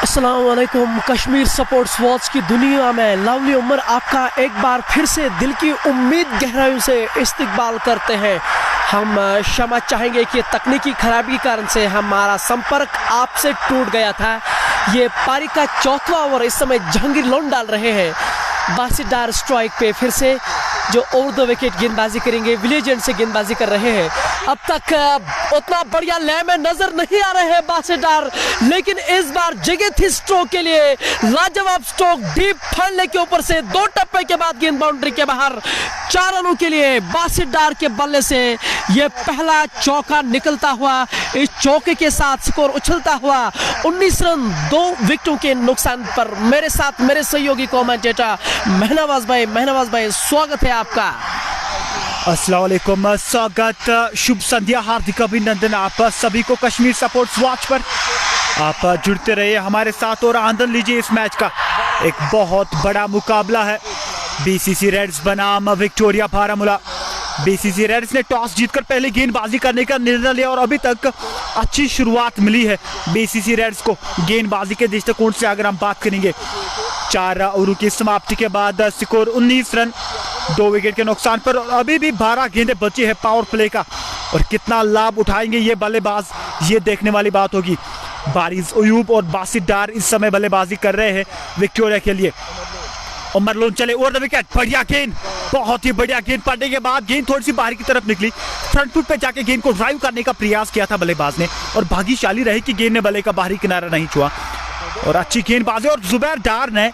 अस्सलाम वालेकुम। Kashmir sports watch की दुनिया में लवली उमर आपका एक बार फिर से दिल की उम्मीद गहराइयों से इस्तकबाल करते हैं। हम क्षमा चाहेंगे कि तकनीकी खराबी के कारण से हमारा संपर्क आपसे टूट गया था। ये पारी का चौथा ओवर इस समय जहांगीर लोन डाल रहे हैं। बासित डार स्ट्राइक पे फिर से जो ओवर द विकेट गेंदबाजी करेंगे, विलेज एंड से गेंदबाजी कर रहे हैं। अब तक उतना बढ़िया लय में नजर नहीं आ रहे हैं बासित डार, लेकिन इस बार जगह थी स्ट्रोक के लिए। लाजवाब स्ट्रोक डीप फंडले के ऊपर से दो टप्पे के बाद गेंद बाउंड्री के बाहर। 4 रनों के लिए बासित डार के बल्ले से यह पहला चौका निकलता हुआ। इस चौके के साथ स्कोर उछलता हुआ 19 रन 2 विकेटों के नुकसान पर। मेरे साथ मेरे सहयोगी कमेंटेटर महनवाज भाई, स्वागत है आपका। अस्सलाम वालेकुम, स्वागत, शुभ संध्या, हार्दिक अभिनंदन आप सभी को कश्मीर स्पोर्ट्स वॉच पर। आप जुड़ते रहिए हमारे साथ और आनंद लीजिए इस मैच का। एक बहुत बड़ा मुकाबला है बीसीसी रेड्स बनाम विक्टोरिया बारामूला। बीसीसी रेड्स ने टॉस जीतकर पहले गेंदबाजी करने का निर्णय लिया और अभी तक अच्छी शुरुआत मिली है बीसीसी रेड्स को गेंदबाजी के दृष्टिकोण से। अगर हम बात करेंगे 4 ओवर की समाप्ति के बाद स्कोर 19 रन 2 विकेट के नुकसान पर। अभी भी 12 गेंदें बची है पावर प्ले का, और कितना लाभ उठाएंगे ये बल्लेबाज, ये देखने वाली बात होगी। बारिश अयूब और बासित डार इस समय बल्लेबाजी कर रहे हैं विक्टोरिया के लिए। उमर लोन चले ओवर द विकेट, बढ़िया गेंद, बहुत ही बढ़िया गेंद पड़ने के बाद गेंद थोड़ी सी बाहर की तरफ निकली। फ्रंट फुट पे जाके गेंद को ड्राइव करने का प्रयास किया था बल्लेबाज ने, और भाग्यशाली रहे कि गेंद ने बल्ले का बाहरी किनारा नहीं छुआ, और अच्छी गेंदबाजी। और जुबैर डार ने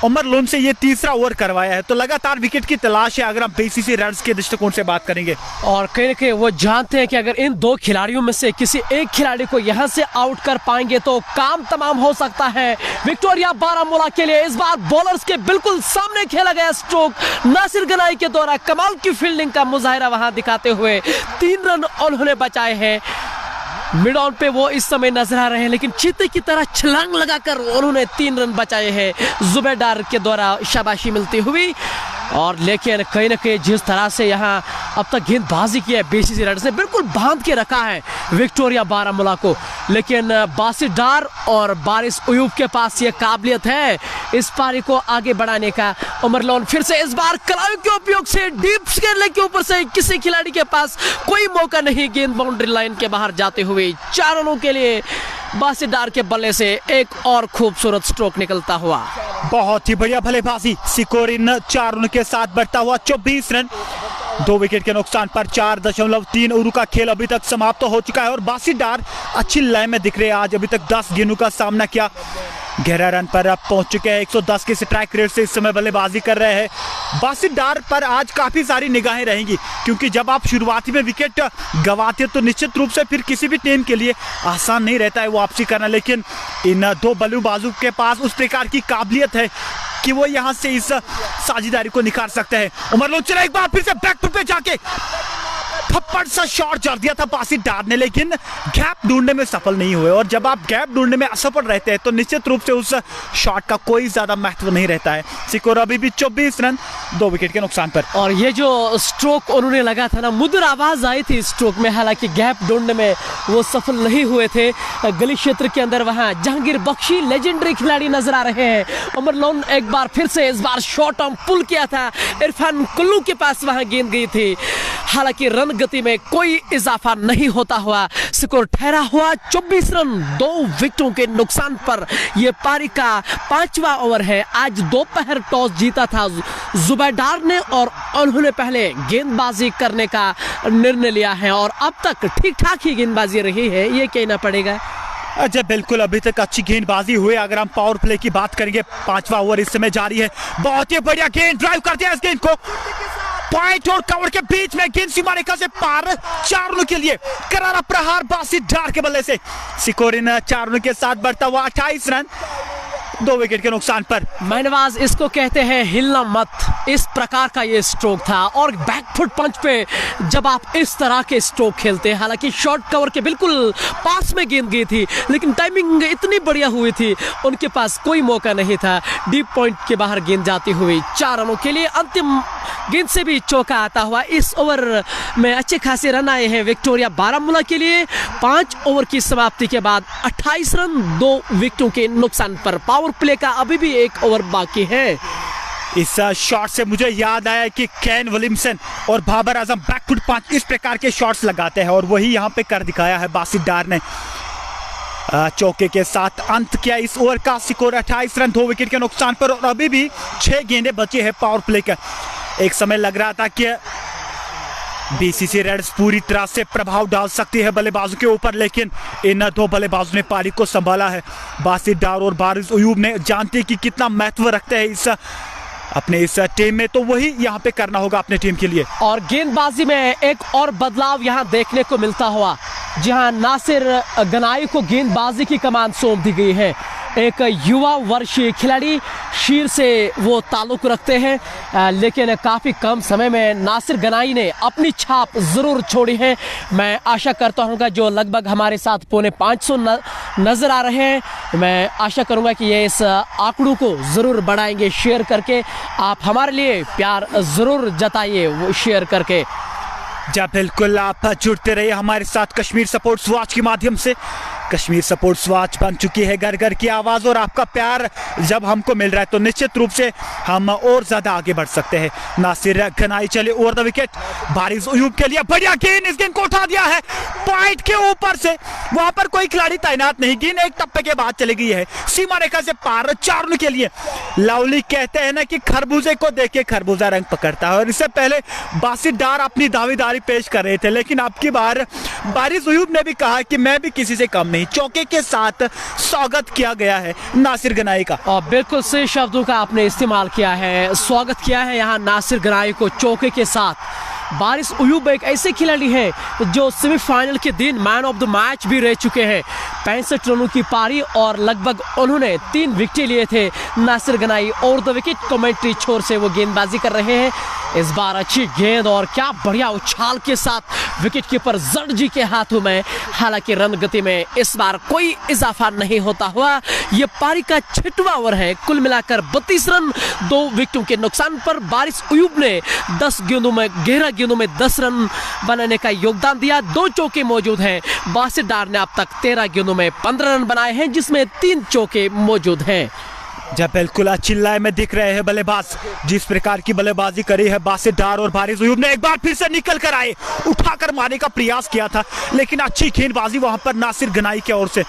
उमर लोन से ये तीसरा ओवर करवाया है, तो लगातार विकेट की तलाश है अगर हम बीसीसी रेड्स के दृष्टिकोण से बात करेंगे। और कहीं ना कहीं वो जानते हैं कि अगर इन 2 खिलाड़ियों में से किसी एक खिलाड़ी को यहां से आउट कर पाएंगे तो काम तमाम हो सकता है विक्टोरिया बारामूला के लिए। इस बार बॉलर्स के बिल्कुल सामने खेला गया स्ट्रोक नासिर गनाई के द्वारा कमाल की फील्डिंग का मुजाहिरा वहां दिखाते हुए 3 रन उन्होंने बचाए हैं। मिड ऑन पे वो इस समय नजर आ रहे हैं, लेकिन चीते की तरह छलांग लगाकर उन्होंने 3 रन बचाए हैं। जुबैर डार के द्वारा शाबाशी मिलती हुई। और लेकिन कहीं ना कहीं जिस तरह से यहाँ अब तक गेंदबाजी की है बीसीसी रेड्स ने, बिल्कुल बांध के रखा है विक्टोरिया बारामूला को। लेकिन बासित डार और बारिश अयूब के पास ये काबिलियत है इस पारी को आगे बढ़ाने का। उमर लोन फिर से इस बार कलाइयों के उपयोग से डीप स्केल के ऊपर से किसी खिलाड़ी के पास कोई मौका नहीं, गेंद बाउंड्री लाइन के बाहर जाते हुए 4 रनों के लिए बासित डार के बल्ले से एक और खूबसूरत स्ट्रोक निकलता हुआ। बहुत ही बढ़िया बल्लेबाजी, स्कोर इन 4 रन के साथ बढ़ता हुआ 24 रन 2 विकेट के नुकसान पर। 4.3 ओवर का खेल अभी तक समाप्त हो चुका है, और बासित डार अच्छी लय में दिख रहे हैं। आज अभी तक 10 गेंदों का सामना किया, 11 रन पर अब पहुंच चुके हैं। 110 के स्ट्राइक रेट से इस समय बल्लेबाजी कर रहे हैं। बासित डार पर आज काफी सारी निगाहें रहेंगी, क्योंकि जब आप शुरुआती में विकेट गंवाते तो निश्चित रूप से फिर किसी भी टीम के लिए आसान नहीं रहता है वापसी करना। लेकिन इन 2 बल्लेबाजों के पास उस प्रकार की काबिलियत है कि वो यहाँ से इस साझेदारी को निखार सकते हैं। उमर लोन चला एक बार फिर से बैक फुट पे जाके थप्पड़ सा शॉट जड़ दिया था बासित डार ने, लेकिन गैप ढूंढने में सफल नहीं हुए। और जब आप गैप ढूंढने में असफल रहते हैं तो निश्चित रूप से उस शॉट का कोई ज्यादा महत्व नहीं रहता है। स्कोर अभी भी 24 रन 2 विकेट के नुकसान पर। और ये जो स्ट्रोक उन्होंने लगा था ना, मधुर आवाज आई थी स्ट्रोक में, हालांकि गैप ढूंढने में वो सफल नहीं हुए थे। गली क्षेत्र के अंदर वहां जहांगीर बख्शी लेजेंडरी खिलाड़ी नजर आ रहे हैं। उमर लोन एक बार फिर से इस बार शॉर्ट आर्म पुल किया था, इरफान कुल्लू के पास वहां गेंद गई थी। हालांकि रन गति में कोई इजाफा नहीं होता हुआ स्कोर ठहरा हुआ 24 रन 2 विकेटों के नुकसान पर। यह पारी का 5वां ओवर है। आज दोपहर टॉस जीता था जुबैर डार ने, और उन्होंने पहले गेंदबाजी करने का निर्णय लिया है, और अब तक ठीक ठाक ही गेंदबाजी रही है, ये कहना पड़ेगा। अच्छा, बिल्कुल अभी तक अच्छी गेंदबाजी हुई। अगर हम पावर प्ले की बात करेंगे, 5वां ओवर इस समय जारी है। बहुत ही बढ़िया गेंद, ड्राइव कर दिया इस गेंद को पॉइंट और कवर के बीच में, गेंद सीमा रेखा से पार। 4 रनों के लिए करारा प्रहार बासित डार के बल्ले से। स्कोर इन 4 रनों के साथ बढ़ता हुआ 28 रन 2 विकेट के नुकसान पर। महनवाज, इसको कहते हैं हिलना मत। इस प्रकार का ये स्ट्रोक था और बैकफुट पंच पे जब आप इस तरह के स्ट्रोक खेलते हैं, हालांकि शॉर्ट कवर के बिल्कुल पास में गेंद गई थी, लेकिन टाइमिंग इतनी बढ़िया हुई थी, उनके पास कोई मौका नहीं था। डीप पॉइंट के बाहर गेंद जाती हुई 4 रनों के लिए अंतिम गेंद से भी चौका आता हुआ। इस ओवर में अच्छे खासे रन आए हैं विक्टोरिया बारामूला के लिए। 5 ओवर की समाप्ति के बाद 28 रन 2 विकेटों के नुकसान पर। पावर प्ले का अभी भी 1 ओवर बाकी है। इस शॉट से मुझे याद आया कि केन विलियमसन और बाबर आजम बैकफुट पंच इस प्रकार के शॉट्स लगाते हैं और वही यहाँ पे कर दिखाया है बासित डार ने। चौके के साथ अंत किया इस ओवर का। स्कोर 28 रन 2 विकेट के नुकसान पर और अभी भी 6 गेंदें बचे हैं पावर प्ले का। एक समय लग रहा था कि बीसीसी रेड्स पूरी तरह से प्रभाव डाल सकती है बल्लेबाजों के ऊपर, लेकिन इन 2 बल्लेबाजों ने पारी को संभाला है। बासित डार और बारिश अयूब ने जानते कि कितना महत्व रखते हैं अपने इस टीम में, तो वही यहाँ पे करना होगा अपने टीम के लिए। और गेंदबाजी में एक और बदलाव यहाँ देखने को मिलता हुआ, जहाँ नासिर गनाई को गेंदबाजी की कमान सौंप दी गई है। एक युवा वर्षीय खिलाड़ी, शीर से वो ताल्लुक रखते हैं, लेकिन काफ़ी कम समय में नासिर गनाई ने अपनी छाप ज़रूर छोड़ी है। मैं आशा करता हूँ जो लगभग हमारे साथ 450 नज़र आ रहे हैं, मैं आशा करूँगा कि ये इस आंकड़ों को ज़रूर बढ़ाएंगे शेयर करके। आप हमारे लिए प्यार ज़रूर जताइए वो शेयर करके। जा बिल्कुल, आप जुड़ते रहिए हमारे साथ कश्मीर स्पोर्ट्स वॉच के माध्यम से। कश्मीर स्पोर्ट्स वॉच बन चुकी है घर घर की आवाज़ और आपका प्यार जब हमको मिल रहा है तो निश्चित रूप से हम और ज़्यादा आगे बढ़ सकते हैं। नासिर गनाई चले ओवर द विकेट, बारिश अयूब के लिए बढ़िया गेंद, इस गेंद को उठा दिया है पॉइंट के ऊपर से। वहां पर कोई खिलाड़ी तैनात नहीं, गेंद एक टप्पे के बाद चली गई है सीमा रेखा से पार 4 रन के लिए। लवली कहते हैं ना कि खरबूजे को देख के खरबूजा रंग पकड़ता है और इससे पहले बासित डार अपनी दावेदारी पेश कर रहे थे, लेकिन अब की बार बारिश अयूब ने भी कहा कि मैं भी किसी से कम नहीं। चौके के साथ स्वागत किया गया है नासिर गनाई का। और बिल्कुल सही शब्दों का आपने इस्तेमाल किया है, स्वागत किया है यहाँ नासिर गनाई को चौके के साथ। बारिश अयूब एक ऐसे खिलाड़ी हैं जो सेमीफाइनल के दिन मैन ऑफ द मैच भी रह चुके हैं। 65 रनों की पारी और लगभग उन्होंने 3 विकेट लिए थे। नासिर गनाई और द विकेट कमेंट्री छोर से वो गेंदबाजी कर रहे हैं। इस बार अच्छी गेंद और क्या बढ़िया उछाल के साथ विकेट कीपर जर्जी के हाथों में। हालांकि रन गति में इस बार कोई इजाफा नहीं होता हुआ। ये पारी का 6वां ओवर है। कुल मिलाकर 32 रन 2 विकेटों के नुकसान पर बारिश अयूब ने 10 गेंदों में 10 रन बनाने का योगदान दिया। 2 चौके मौजूद हैं। बासित डार ने अब तक 13 गेंदों में 15 रन बनाए हैं, जिसमें 3 चौके मौजूद हैं। जब बिल्कुल चिल्लाए में दिख रहे हैं बल्लेबाज, जिस प्रकार की बल्लेबाजी करी है बासित डार और बारिश अयूब ने। एक बार फिर से निकल कर आए, उठाकर मारने का प्रयास किया था, लेकिन अच्छी गेंदबाजी वहां पर नासिर गनाई की ओर से।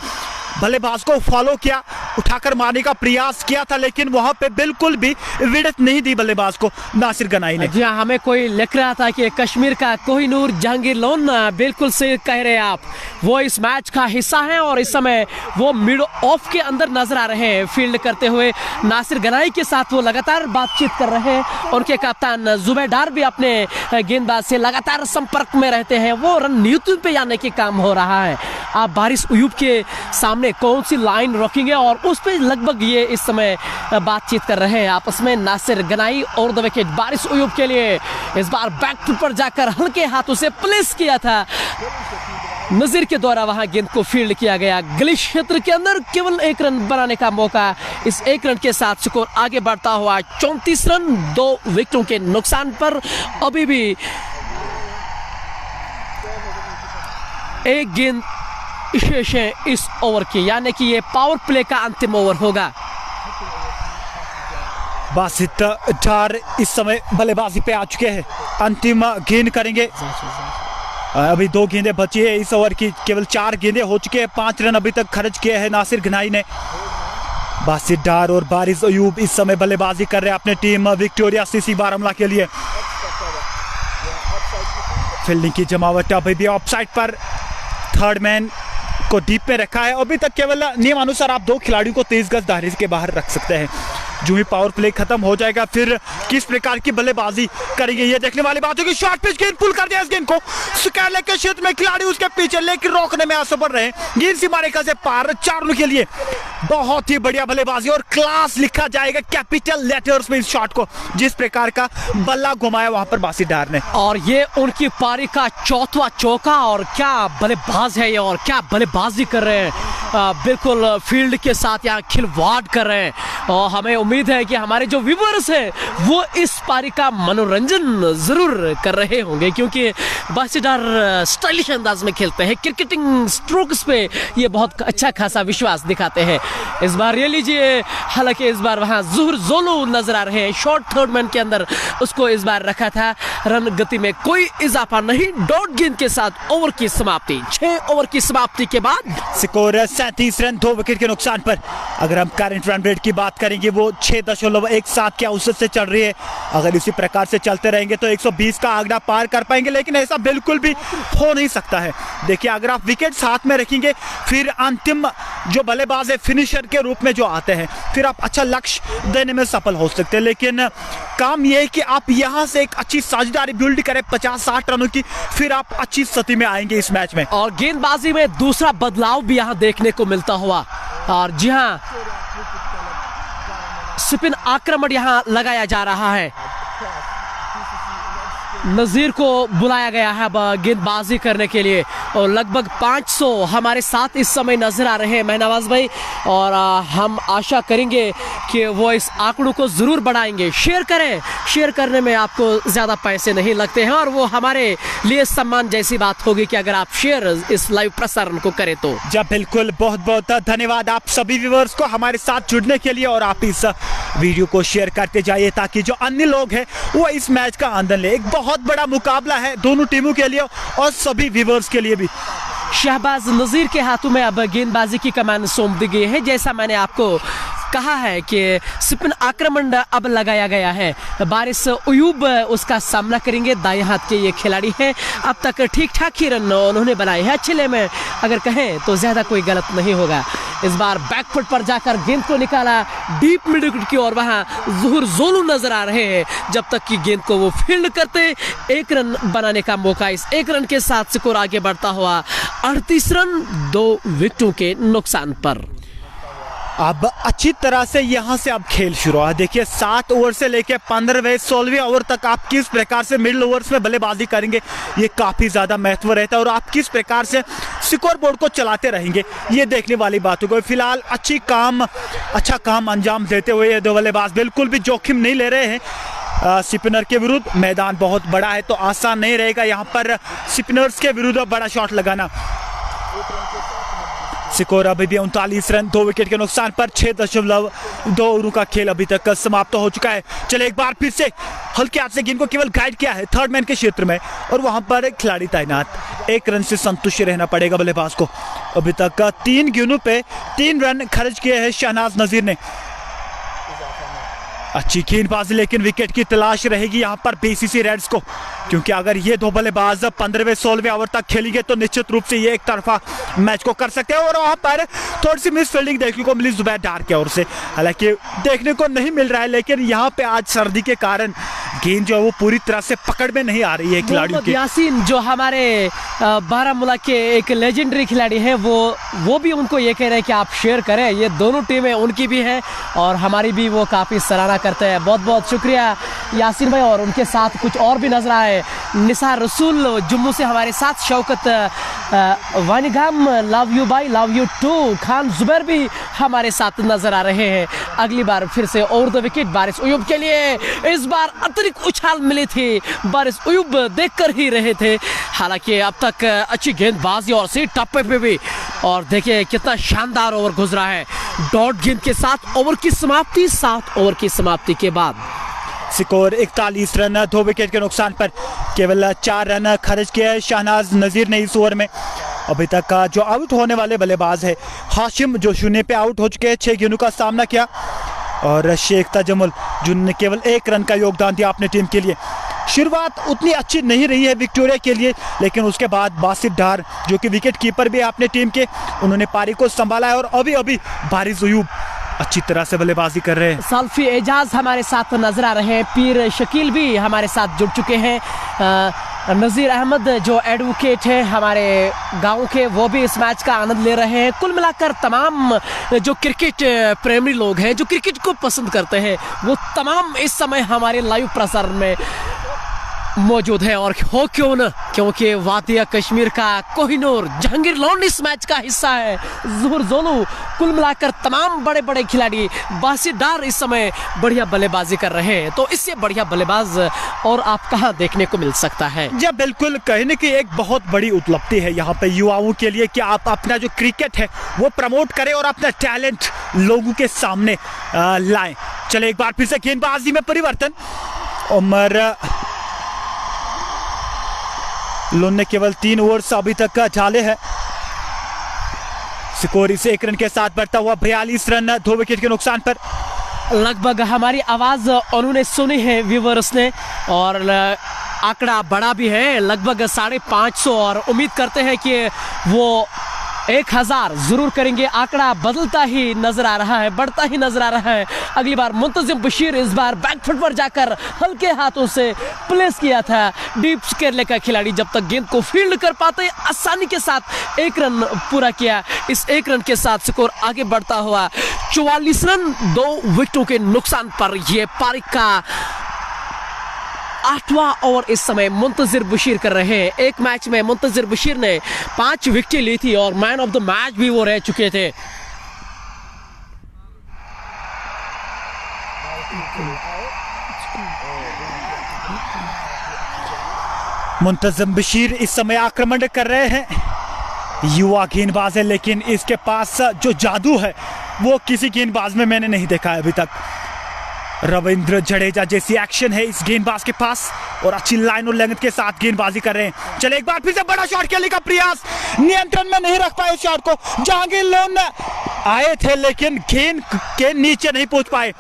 बल्लेबाज को फॉलो किया, उठाकर मारने का प्रयास किया था, लेकिन वहां पे बिल्कुल भी विड़त नहीं दी बल्लेबाज को नासिर गनाई ने। जी हाँ, हमें कोई लिख रहा था कि कश्मीर का कोहिनूर जहांगीर लोन, बिल्कुल सही कह रहे हैं आप, वो इस मैच का हिस्सा हैं और इस समय वो मिड ऑफ के अंदर नजर आ रहे हैं फील्ड करते हुए। नासिर गनाई के साथ वो लगातार बातचीत कर रहे हैं। उनके कप्तान जुबैर डार भी अपने गेंदबाज से लगातार संपर्क में रहते हैं। वो रणनीति पे जाने के काम हो रहा है। आप बारिश अयूब के सामने कौन सी लाइन रखेंगे और उस पर लगभग ये इस समय बातचीत कर रहे हैं आपस में। नासिर गनाई और द विकेट बारिश अयूब के लिए। इस बार बैक पर जाकर हल्के हाथों से प्लेस किया था नजीर के द्वारा, वहां गेंद को फील्ड किया गया। गली क्षेत्र के अंदर केवल 1 रन बनाने का मौका। इस 1 रन के साथ स्कोर आगे बढ़ता हुआ 34 रन 2 विकेटों के नुकसान पर। अभी भी एक गेंद शेष है इस ओवर की, यानी कि ये पावर प्ले का अंतिम ओवर होगा। बासित डार इस समय बल्लेबाजी पे आ चुके हैं, अंतिम गेंद करेंगे। अभी 2 गेंदें बची है इस ओवर की, केवल 4 गेंदें हो चुके हैं। 5 रन अभी तक खर्च किए हैं नासिर गनाई ने। बासित डार और बारिश अयूब इस समय बल्लेबाजी कर रहे हैं अपने टीम विक्टोरिया सीसी बारामूला के लिए। फील्डिंग की जमावट अभी भी ऑफसाइड पर, थर्ड मैन को डीप में रखा है। अभी तक केवल नियमानुसार आप 2 खिलाड़ियों को तेज गज दायरे के बाहर रख सकते हैं। जो ही पावर प्ले खत्म हो जाएगा फिर किस प्रकार की बल्लेबाजी करेंगे ये देखने वाली बात होगी। शॉर्ट पिच गेंद पुल कर दिया इस गेंद को स्क्वायर लेग के क्षेत्र में, खिलाड़ी उसके पीछे लेकिन रोकने में असफल रहे। गेंद सीमा रेखा से पार, 4 रनों के लिए बहुत ही बढ़िया बल्लेबाजी और क्लास लिखा जाएगा कैपिटल लेटर्स में इस शॉट को, जिस प्रकार का बल्ला घुमाया वहां पर बासित डार ने। और ये उनकी पारी का 4वां चौका, और क्या बल्लेबाज है ये, और क्या बल्लेबाजी कर रहे हैं, बिल्कुल फील्ड के साथ यहाँ खिलवाड़ कर रहे हैं। और हमें उम्मीद है कि हमारे जो व्यूअर्स हैं वो इस पारी का मनोरंजन जरूर कर रहे होंगे, क्योंकि बासित डार स्टाइलिश अंदाज में खेलते हैं, क्रिकेटिंग स्ट्रोक्स पे ये बहुत अच्छा खासा विश्वास दिखाते हैं। इस बार ये लीजिए, हालांकि इस बार वहाँ ज़ुहर जोलू नजर आ रहे हैं, शॉर्ट थर्ड मैन के अंदर उसको इस बार रखा था। रन गति में कोई इजाफा नहीं, डॉट गेंद के साथ ओवर की समाप्ति। 6 ओवर की समाप्ति के बाद स्कोर 37 रन 2 विकेट के नुकसान पर। अगर हम करंट रन रेट की बात करेंगे वो 6.17 के औसत से चल रही है। अगर इसी प्रकार से चलते रहेंगे तो 120 का आंकड़ा पार कर पाएंगे, लेकिन ऐसा बिल्कुल भी हो नहीं सकता है। देखिए, अगर आप विकेट साथ में रखेंगे फिर अंतिम जो बल्लेबाज है फिनिशर के रूप में जो आते हैं, फिर आप अच्छा लक्ष्य देने में सफल हो सकते हैं। लेकिन काम यह है कि आप यहां से एक अच्छी साझेदारी बिल्ड करें 50-60 रनों की, फिर आप अच्छी स्थिति में आएंगे इस मैच में। और गेंदबाजी में दूसरा बदलाव भी यहां देखने को मिलता हुआ, और जी हां, स्पिन आक्रमण यहां लगाया जा रहा है। नजीर को बुलाया गया है अब गेंदबाजी करने के लिए, और लगभग 500 हमारे साथ इस समय नजर आ रहे हैं महनावाज भाई, और हम आशा करेंगे कि वो इस आंकड़ों को जरूर बढ़ाएंगे। शेयर करें, शेयर करने में आपको ज़्यादा पैसे नहीं लगते हैं, और वो हमारे लिए सम्मान जैसी बात होगी कि अगर आप शेयर इस लाइव प्रसारण को करें तो। जब बिल्कुल, बहुत बहुत धन्यवाद आप सभी व्यूअर्स को हमारे साथ जुड़ने के लिए, और आप इस वीडियो को शेयर करते जाइए ताकि जो अन्य लोग हैं वो इस मैच का आनंद ले। एक बहुत बड़ा मुकाबला है दोनों टीमों के लिए और सभी व्यूअर्स के लिए भी। शहबाज नजीर के हाथों में अब गेंदबाजी की कमान सौंप दी गई है। जैसा मैंने आपको कहा है कि स्पिन आक्रमण अब लगाया गया है। बारिश अयूब उसका सामना करेंगे, दाएं हाथ के ये खिलाड़ी हैं। अब तक ठीक ठाक ही रन उन्होंने बनाए हैं, अच्छे ले में अगर कहें तो ज़्यादा कोई गलत नहीं होगा। इस बार बैकफुट पर जाकर गेंद को निकाला डीप मिड विकेट की ओर, वहाँ ज़ुहर जोलू नजर आ रहे हैं। जब तक कि गेंद को वो फील्ड करते, 1 रन बनाने का मौका। इस 1 रन के साथ स्कोर आगे बढ़ता हुआ 38 रन 2 विकेटों के नुकसान पर। अब अच्छी तरह से यहां से अब खेल शुरू है। देखिए, 7 ओवर से लेकर 15वें 16वें ओवर तक आप किस प्रकार से मिडिल ओवर्स में बल्लेबाजी करेंगे, ये काफी ज्यादा महत्व रहता है, और आप किस प्रकार से स्कोर बोर्ड को चलाते रहेंगे ये देखने वाली बात होगी। फिलहाल अच्छा काम अंजाम देते हुए ये 2 बल्लेबाज बिल्कुल भी जोखिम नहीं ले रहे हैं स्पिनर के विरुद्ध। मैदान बहुत बड़ा है तो आसान नहीं रहेगा यहाँ पर स्पिनर्स के विरुद्ध बड़ा शॉट लगाना। स्कोर अभी भी 39 रन 2 विकेट के नुकसान पर। 6.2 ओवरों का खेल अभी तक समाप्त हो चुका है। चले एक बार फिर से हल्के हाथ से गेंद को केवल गाइड किया है थर्ड मैन के क्षेत्र में, और वहां पर खिलाड़ी तैनात। 1 रन से संतुष्ट रहना पड़ेगा बल्लेबाज को। अभी तक 3 गेंदों पे 3 रन खर्च किए हैं शहनाज नजीर ने। अच्छी गेंदबाजी, लेकिन विकेट की तलाश रहेगी यहाँ पर बीसीसी रेड्स को, क्योंकि अगर ये 2 बल्लेबाज 15वें 16वें ओवर तक खेलेंगे तो निश्चित रूप से ये एक तरफा मैच को कर सकते हैं। और वहाँ पर थोड़ी सी मिस फील्डिंग देखने को मिली जुबैर डार की ओर से, हालांकि देखने को नहीं मिल रहा है, लेकिन यहाँ पे आज सर्दी के कारण गेंद जो है वो पूरी तरह से पकड़ में नहीं आ रही है खिलाड़ियों की। यासीन जो हमारे बारामूला के एक लेजेंडरी खिलाड़ी हैं, वो भी उनको ये कह रहे हैं कि आप शेयर करें। ये दोनों टीमें उनकी भी हैं और हमारी भी, वो काफ़ी सराहना करते हैं। बहुत बहुत शुक्रिया यासीन भाई। और उनके साथ कुछ और भी नजर आए, निसार रसूल जम्मू से हमारे साथ, शौकत वानिगाम लव यू भाई, love you too, Khan Zubair भी हमारे साथ नजर आ रहे हैं। अगली बार फिर से ओवर द विकेट बारिश अयूब के लिए। इस बार अतिरिक्त उछाल मिली थी, बारिश अयूब देख कर ही रहे थे। हालांकि अब तक अच्छी गेंदबाजी और सी टप्पे पे भी, और देखिए कितना शानदार ओवर गुजरा है। डॉट गेंद के साथ ओवर की समाप्ति, 7 ओवर की समाप्ति के बाद स्कोर 41 रन 2 विकेट के नुकसान पर। केवल 4 रन खर्च किए हैं शहनाज नजीर ने इस ओवर में। अभी तक का जो आउट होने वाले बल्लेबाज है हाशिम, जो 0 पे आउट हो चुके हैं, 6 गेंदों का सामना किया, और शेख तजमुल जिन्होंने केवल 1 रन का योगदान दिया अपने टीम के लिए। शुरुआत उतनी अच्छी नहीं रही है विक्टोरिया के लिए, लेकिन उसके बाद बासित डार जो कि विकेट कीपर भी है अपने टीम के, उन्होंने पारी को संभाला है। और अभी बारिश अयूब अच्छी तरह से बल्लेबाजी कर रहे हैं। सल्फी एजाज हमारे साथ नजर आ रहे हैं, पीर शकील भी हमारे साथ जुड़ चुके हैं, नज़ीर अहमद जो एडवोकेट है हमारे गांव के, वो भी इस मैच का आनंद ले रहे हैं। कुल मिलाकर तमाम जो क्रिकेट प्रेमी लोग हैं, जो क्रिकेट को पसंद करते हैं, वो तमाम इस समय हमारे लाइव प्रसारण में मौजूद है। और हो क्यों न, क्योंकि वादिया कश्मीर का कोहिनूर जहांगीर लोन इस मैच का हिस्सा है, ज़ुहर जोलू, कुल मिलाकर तमाम बड़े बड़े खिलाड़ी, बासित डार इस समय बढ़िया बल्लेबाजी कर रहे हैं। तो इससे बढ़िया बल्लेबाज और आप कहां देखने को मिल सकता है? जी बिल्कुल, कहने की एक बहुत बड़ी उपलब्धि है यहाँ पे युवाओं के लिए कि आप अपना जो क्रिकेट है वो प्रमोट करें और अपना टैलेंट लोगों के सामने लाएं। चले एक बार फिर से गेंदबाजी में परिवर्तन। उमर लोन ने केवल 3 ओवर्स अभी तक का झाले है। स्कोर इस 1 रन के साथ बढ़ता हुआ 42 रन 2 विकेट के नुकसान पर। लगभग हमारी आवाज उन्होंने सुनी है व्यूवर्स ने, और आंकड़ा बड़ा भी है, लगभग 550, और उम्मीद करते हैं कि वो 1000 जरूर करेंगे। आंकड़ा बदलता ही नजर आ रहा है, बढ़ता ही नजर आ रहा है। अगली बार मुंतजिम बशीर इस बार बैकफुट पर जाकर हल्के हाथों से प्लेस किया था। डीप केरले का खिलाड़ी जब तक गेंद को फील्ड कर पाते आसानी के साथ 1 रन पूरा किया। इस 1 रन के साथ स्कोर आगे बढ़ता हुआ 44 रन 2 विकेटों के नुकसान पर। यह पारिक का 8वां ओवर इस समय मुंतजिर बशीर कर रहे हैं। एक मैच में मुंतजिर बशीर ने 5 विकेटें ली थी और मैन ऑफ द मैच भी वो रह चुके थे। मुंतजिम बशीर इस समय आक्रमण कर रहे हैं। युवा गेंदबाज है, लेकिन इसके पास जो जादू है वो किसी गेंदबाज में मैंने नहीं देखा है अभी तक। रविंद्र जडेजा जैसी एक्शन है इस गेंदबाज के पास, और अच्छी लाइन और लेंथ के साथ गेंदबाजी कर रहे हैं। चले एक बार फिर से बड़ा शॉट खेलने का प्रयास, नियंत्रण में नहीं रख पाए उस शॉट को। जहांगीर लोन आए थे लेकिन गेंद के नीचे नहीं पहुंच पाए।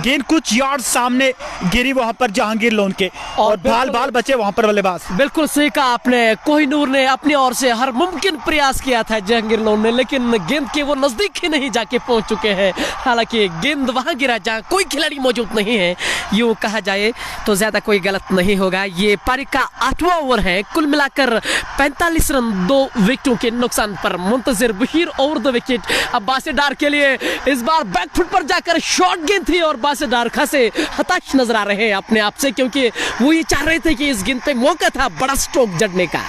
गेंद कुछ यार्ड सामने गिरी वहां पर जहांगीर लोन के, और बाल बचे वहां पर बल्लेबाज। बिल्कुल सही कहा आपने, कोहिनूर ने अपनी ओर से हर मुमकिन प्रयास किया था जहांगीर लोन ने, लेकिन गेंद के वो नजदीक ही नहीं जाके पहुंच चुके हैं। हालांकि गेंद वहां गिरा जहां कोई खिलाड़ी मौजूद नहीं है, यूं कहा जाए तो ज्यादा कोई गलत नहीं होगा। ये पारिक का 8वां ओवर है। कुल मिलाकर 45 रन 2 विकेटों के नुकसान पर मुंतजिर बशीर ओवर द विकेट। अब बासित डार के लिए इस बार बैकफुट पर जाकर शॉर्ट गेंद थी, और बासित डार खासे हताश नजर आ रहे हैं अपने आप से, क्योंकि वो ये चाह रहे थे कि इस गेंद पे मौका था बड़ा स्ट्रोक जड़ने का।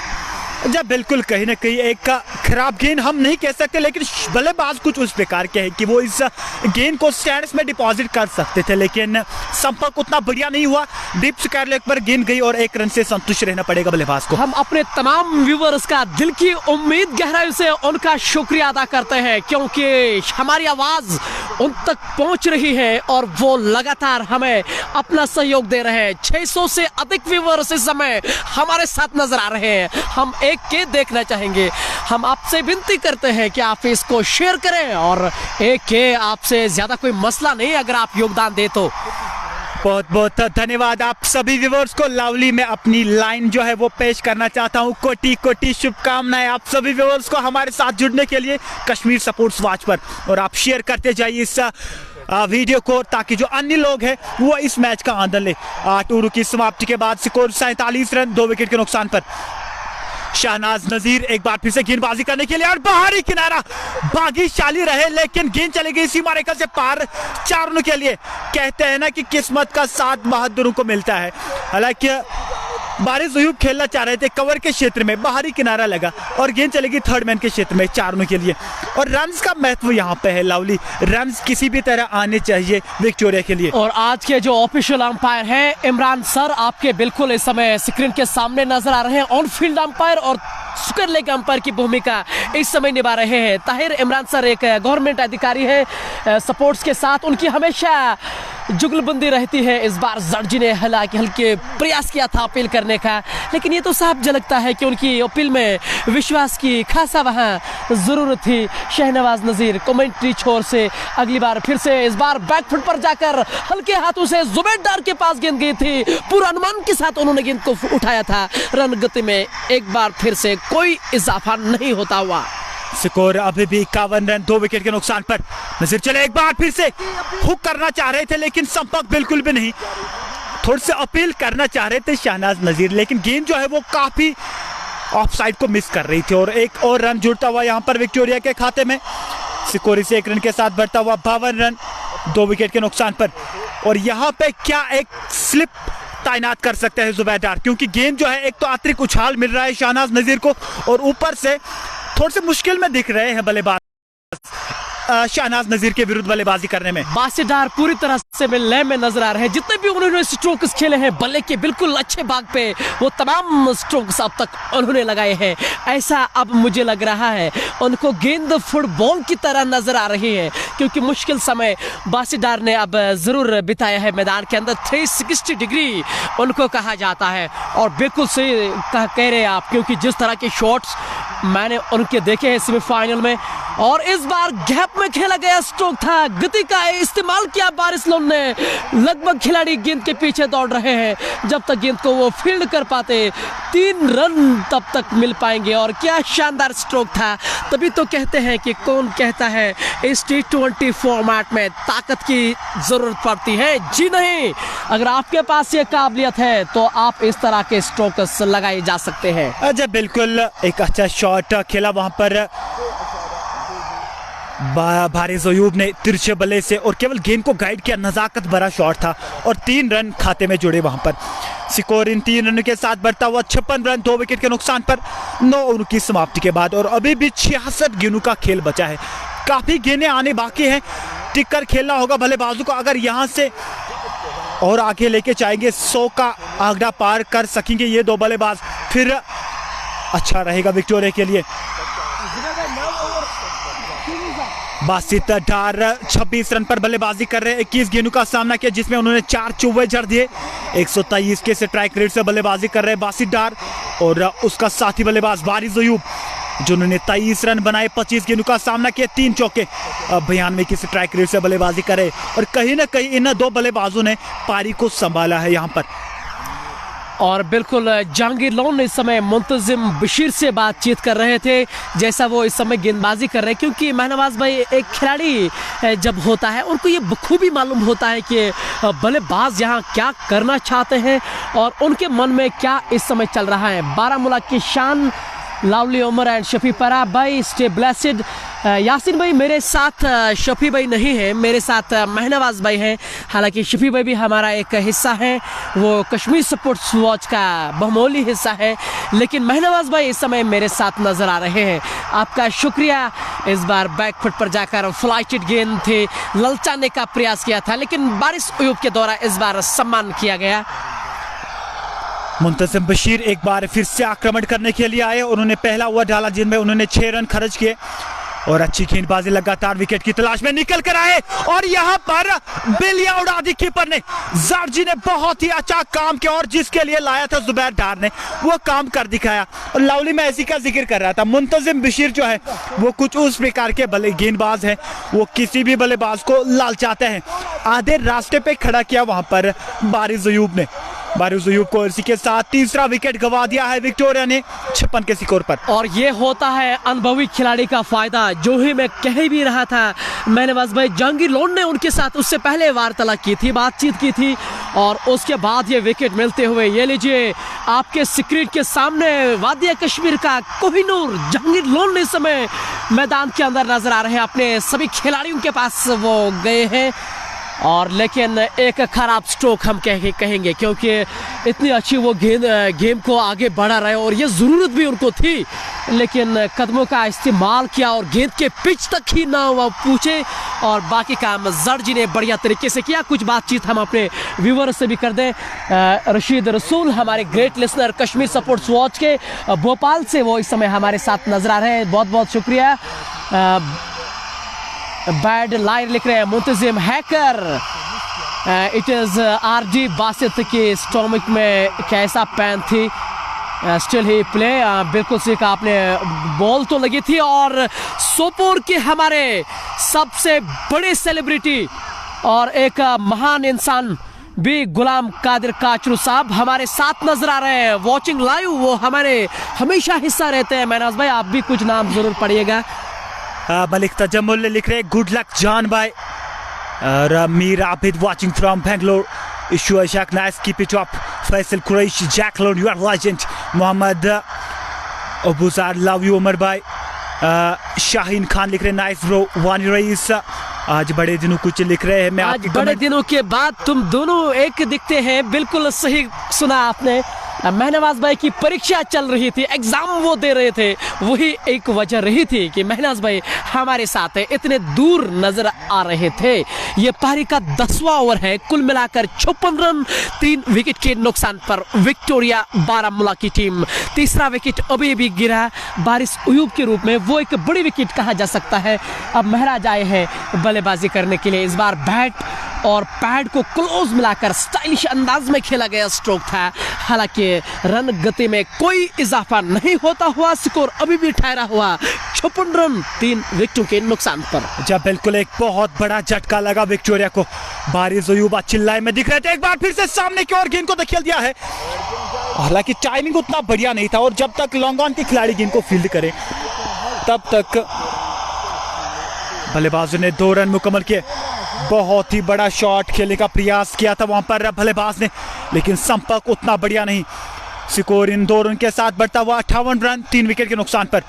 जब बिल्कुल कहीं ना कहीं एक खराब गेंद हम नहीं कह सकते, लेकिन बल्लेबाज कुछ उस प्रकार के है कि वो इस गेंद को स्टैंड्स में डिपॉजिट कर सकते थे, लेकिन संपर्क उतना बढ़िया नहीं हुआ। डीप स्क्वायर लेग पर गेंद गई और 1 रन से संतुष्ट रहना पड़ेगा बल्लेबाज को। हम अपने तमाम व्यूअर्स का दिल की उम्मीद गहराई से उनका शुक्रिया अदा करते हैं, क्योंकि हमारी आवाज उन तक पहुंच रही है और वो लगातार हमें अपना सहयोग दे रहे हैं। 600 से अधिक व्यूअर्स इस समय हमारे साथ नजर आ रहे हैं। हम एक के देखना चाहेंगे। हम आपसे विनती करते हैं कि आप इसको शेयर करें, और एक के आपसे ज्यादा कोई मसला नहीं अगर आप योगदान दे तो। बहुत बहुत धन्यवाद आप सभी व्यूअर्स को। लवली में अपनी लाइन जो है वो पेश करना चाहता हूँ। कोटि कोटि शुभकामनाएं आप सभी व्यूअर्स को हमारे साथ जुड़ने के लिए कश्मीर स्पोर्ट्स वॉच पर, और आप शेयर करते जाइए इस वीडियो को, ताकि जो अन्य लोग हैं वो इस मैच का आनंद ले। 8 ओवर की समाप्ति के बाद स्कोर 47 रन 2 विकेट के नुकसान पर। शहनाज नजीर एक बार फिर से गेंदबाजी करने के लिए, और बाहरी किनारा भाग्यशाली रहे, लेकिन गेंद चली गई सीमा रेखा से पार 4 रनों के लिए। कहते हैं ना कि किस्मत का साथ बहादुरों को मिलता है। हालांकि बारिश अयूब खेलना चाह रहे थे कवर के क्षेत्र में, बाहरी किनारा लगा और गेंद चलेगी थर्ड मैन के क्षेत्र में 4 रनों के लिए। और रन्स का महत्व यहाँ पे है लवली, रन्स किसी भी तरह आने चाहिए विक्टोरिया के लिए। और आज के जो ऑफिशियल अंपायर हैं इमरान सर आपके बिल्कुल इस समय स्क्रीन के सामने नजर आ रहे हैं। ऑन फील्ड अंपायर और सुकर लेग अंपायर की भूमिका इस समय निभा रहे हैं। ताहिर इमरान सर एक गवर्नमेंट अधिकारी है सपोर्ट्स के साथ, उनकी हमेशा जुगलबंदी रहती है। इस बार जर्जी ने हालांकि हल्के प्रयास किया था अपील करने का, लेकिन ये तो साफ झलकता है कि उनकी अपील में विश्वास की खासा वहां जरूरत थी। शहनवाज नजीर कमेंट्री छोर से अगली बार फिर से इस बार बैकफुट पर जाकर हल्के हाथों से जुबैर डार के पास गेंद गई थी, पूरा अनुमान के साथ उन्होंने गेंद को उठाया था। रन गति में एक बार फिर से कोई इजाफा नहीं होता हुआ। स्कोर अभी भी 51 रन, 2 विकेट के नुकसान पर। नजीर चले एक बार फिर से हुक करना चाह रहे थे लेकिन संपर्क बिल्कुल भी नहीं। थोड़ी सी अपील करना चाह रहे थे शहनाज नजीर, लेकिन गेंद जो है वो काफी ऑफ साइड को मिस कर रही थी। और एक और रन जुड़ता हुआ यहाँ पर विक्टोरिया के खाते में। स्कोर इसे 1 रन के साथ बढ़ता हुआ 52 रन, 2 विकेट के नुकसान पर। और यहाँ पे क्या एक स्लिप तैनात कर सकते हैं जुबैर डार, क्योंकि गेंद जो है एक तो अतिरिक्त उछाल मिल रहा है शहनाज नजीर को और ऊपर से थोड़े से मुश्किल में दिख रहे हैं बल्लेबाज शहनाज नजीर के विरुद्ध बल्लेबाजी करने में। बासित डार पूरी तरह से लय में नजर आ रहे हैं। जितने भी उन्होंने स्ट्रोक्स खेले हैं बल्ले के बिल्कुल अच्छे भाग पे, वो तमाम स्ट्रोक्स अब तक उन्होंने लगाए हैं। ऐसा अब मुझे लग रहा है उनको गेंद फुटबॉल की तरह नजर आ रही है, क्योंकि मुश्किल समय बासित डार ने अब जरूर बिताया है मैदान के अंदर। 360 डिग्री उनको कहा जाता है और बिल्कुल सही कह रहे हैं आप, क्योंकि जिस तरह के शॉट्स मैंने उनके देखे हैं सेमीफाइनल में, और इस बार गैप में खेला गया स्ट्रोक था, गति का इस्तेमाल किया बारिसलोन ने। लगभग खिलाड़ी गेंद के पीछे दौड़ रहे हैं, जब तक गेंद को वो फील्ड कर पाते 3 रन तब तक मिल पाएंगे। और क्या शानदार स्ट्रोक था। तभी तो कहते हैं कि कौन कहता है इस T20 फॉर्मेट में ताकत की जरूरत पड़ती है। जी नहीं, अगर आपके पास ये काबिलियत है तो आप इस तरह के स्ट्रोक्स लगाए जा सकते हैं। अच्छा, बिल्कुल एक अच्छा शॉट खेला वहां पर बारिश अयूब ने तिरछे बल्ले से और केवल गेंद को गाइड किया। नजाकत भरा शॉट था और 3 रन खाते में जुड़े वहां पर। स्कोर इन 3 रनों के साथ बढ़ता हुआ 56 रन, 2 विकेट के नुकसान पर 9 ओवर की समाप्ति के बाद। और अभी भी 66 गेंदों का खेल बचा है, काफी गेंदें आने बाकी हैं। टिक कर खेलना होगा बल्लेबाजों को, अगर यहाँ से और आगे लेके जाएंगे 100 का आंकड़ा पार कर सकेंगे ये 2 बल्लेबाज, फिर अच्छा रहेगा विक्टोरिया के लिए। बासित डार 26 रन पर बल्लेबाजी कर रहे हैं। 21 गेंदों का सामना किया जिसमें उन्होंने 4 चौवे जड़ दिए। 123 के स्ट्राइक रेट से बल्लेबाजी कर रहे हैं बासित डार और उसका साथी बल्लेबाज बारिश अयूब, जिन्होंने 23 रन बनाए। 25 गेंदों का सामना किया, 3 चौके। 92 की स्ट्राइक रेट से बल्लेबाजी करे और कहीं ना कहीं इन 2 बल्लेबाजों ने पारी को संभाला है यहाँ पर। और बिल्कुल जहांगीर लोन इस समय मुंतजिम बशीर से बातचीत कर रहे थे, जैसा वो इस समय गेंदबाजी कर रहे हैं। क्योंकि महनवाज भाई एक खिलाड़ी जब होता है उनको ये बखूबी मालूम होता है कि बल्लेबाज यहाँ क्या करना चाहते हैं और उनके मन में क्या इस समय चल रहा है। बारामूला की शान लावली उमर एंड शफी परा भाई, स्टे ब्लेस्ड। यासिन भाई मेरे साथ शफी भाई नहीं है, मेरे साथ महनवाज भाई हैं। हालांकि शफी भाई भी हमारा एक हिस्सा है, वो कश्मीर सपोर्ट्स वॉच का बहुमूल्य हिस्सा है, लेकिन महनवाज भाई इस समय मेरे साथ नजर आ रहे हैं। आपका शुक्रिया। इस बार बैकफुट पर जाकर फ्लाइटेड गेंद थे, ललचाने का प्रयास किया था, लेकिन बारिश अयूब के द्वारा इस बार सम्मान किया गया। मुंतजिम बशीर एक बार फिर से आक्रमण करने के लिए आए। उन्होंने पहला ओवर डाला जिनमें उन्होंने 6 रन खर्च किए और अच्छी गेंदबाजी लगातार विकेट की तलाश में निकल कर आए और यहां पर बिलिया उड़ा दी कीपर ने। जार्जी ने बहुत ही अच्छा काम किया और जिसके लिए लाया था जुबैर डार ने वो काम कर दिखाया। और लावली में ऐसी का जिक्र कर रहा था, मुंतजिम बशीर जो है वो कुछ उस प्रकार के गेंदबाज हैं, वो किसी भी बल्लेबाज को लालचाते हैं। आधे रास्ते पे खड़ा किया वहां पर बारिश अयूब ने। बारिश अयूब को इसी के साथ तीसरा विकेट गंवा दिया है विक्टोरिया ने 56 के स्कोर पर। और ये होता है अनुभवी खिलाड़ी का फायदा। जो ही मैं कह भी रहा था, मैंने बस भाई जहांगीर लोन ने उनके साथ उससे पहले वार्तालाप की थी, बातचीत की थी और उसके बाद ये विकेट मिलते हुए ये लीजिए आपके स्क्रीन के सामने वादिया कश्मीर का कोहिनूर जहांगीर लोन इस समय मैदान के अंदर नजर आ रहे हैं। अपने सभी खिलाड़ियों के पास वो गए हैं और लेकिन एक खराब स्ट्रोक हम कहेंगे, क्योंकि इतनी अच्छी वो गेम को आगे बढ़ा रहे और ये ज़रूरत भी उनको थी, लेकिन कदमों का इस्तेमाल किया और गेंद के पिच तक ही ना वो पूछे और बाकी काम जर्जी ने बढ़िया तरीके से किया। कुछ बातचीत हम अपने व्यूवर से भी कर दें। रशीद रसूल हमारे great listener Kashmir sports watch के भोपाल से, वो इस समय हमारे साथ नजर आ रहे हैं, बहुत बहुत शुक्रिया। बैड लायर लिख रहे हैं मुंतजिम हैकर, इट इज आरजी बासित की स्टोमिक में कैसा पैन थी, स्टिल ही प्ले। बिल्कुल सही कहा आपने, बॉल तो लगी थी और सोपोर के हमारे सबसे बड़े सेलिब्रिटी और एक महान इंसान भी गुलाम कादिर काचरू साहब हमारे साथ नजर आ रहे हैं वॉचिंग लाइव। वो हमारे हमेशा हिस्सा रहते हैं। महनाज भाई आप भी कुछ नाम जरूर पढ़िएगा। मलिक तजम्मुल लिख रहे गुड लक जान भाई। और Mir Abid watching from Bangalore. Ishu Ashaq nice keep it up. Faisal Qureshi जैकलोन you are legend. Mohammad Abuzar love you Umar भाई। शाहीन खान लिख रहे नाइस ब्रो। वानी रईस आज बड़े दिनों कुछ लिख रहे हैं। मैं आज बड़े दिनों के बाद तुम दोनों एक दिखते हैं। बिल्कुल सही सुना आपने। महनाज भाई की परीक्षा चल रही थी, एग्जाम वो दे रहे थे, वही एक वजह रही थी कि महनाज भाई हमारे साथ है, इतने दूर नजर आ रहे थे। ये पारी का 10वां ओवर है। कुल मिलाकर 56 रन 3 विकेट के नुकसान पर विक्टोरिया बारामूला की टीम। तीसरा विकेट अभी भी गिरा बारिश उयूब के रूप में, वो एक बड़ी विकेट कहा जा सकता है। अब महराज आए हैं बल्लेबाजी करने के लिए। इस बार बैट और पैड को क्लोज मिलाकर स्टाइलिश अंदाज में खेला गया स्ट्रोक था। हालांकि रन गति में कोई इजाफा नहीं होता हुआ स्कोर अभी भी ठहरा हुआ 56 रन 3 विकेटों के नुकसान पर। जब बिल्कुल एक बहुत बड़ा झटका लगा विक्टोरिया को। बारिश अयूबा चिल्लाए में दिख रहे थे। एक बार फिर से सामने की ओर गेंद को धकेल दिया है। हालांकि टाइमिंग उतना बढ़िया नहीं था और जब तक लॉन्ग ऑन के खिलाड़ी गेंद को फील्ड करें तब तक बल्लेबाजों ने 2 रन मुकम्मल किए। बहुत ही बड़ा शॉट खेलने का प्रयास किया था वहां पर बल्लेबाज ने, लेकिन संपर्क उतना बढ़िया नहीं। स्कोर इन 2 रन के साथ बढ़ता हुआ 58 रन 3 विकेट के नुकसान पर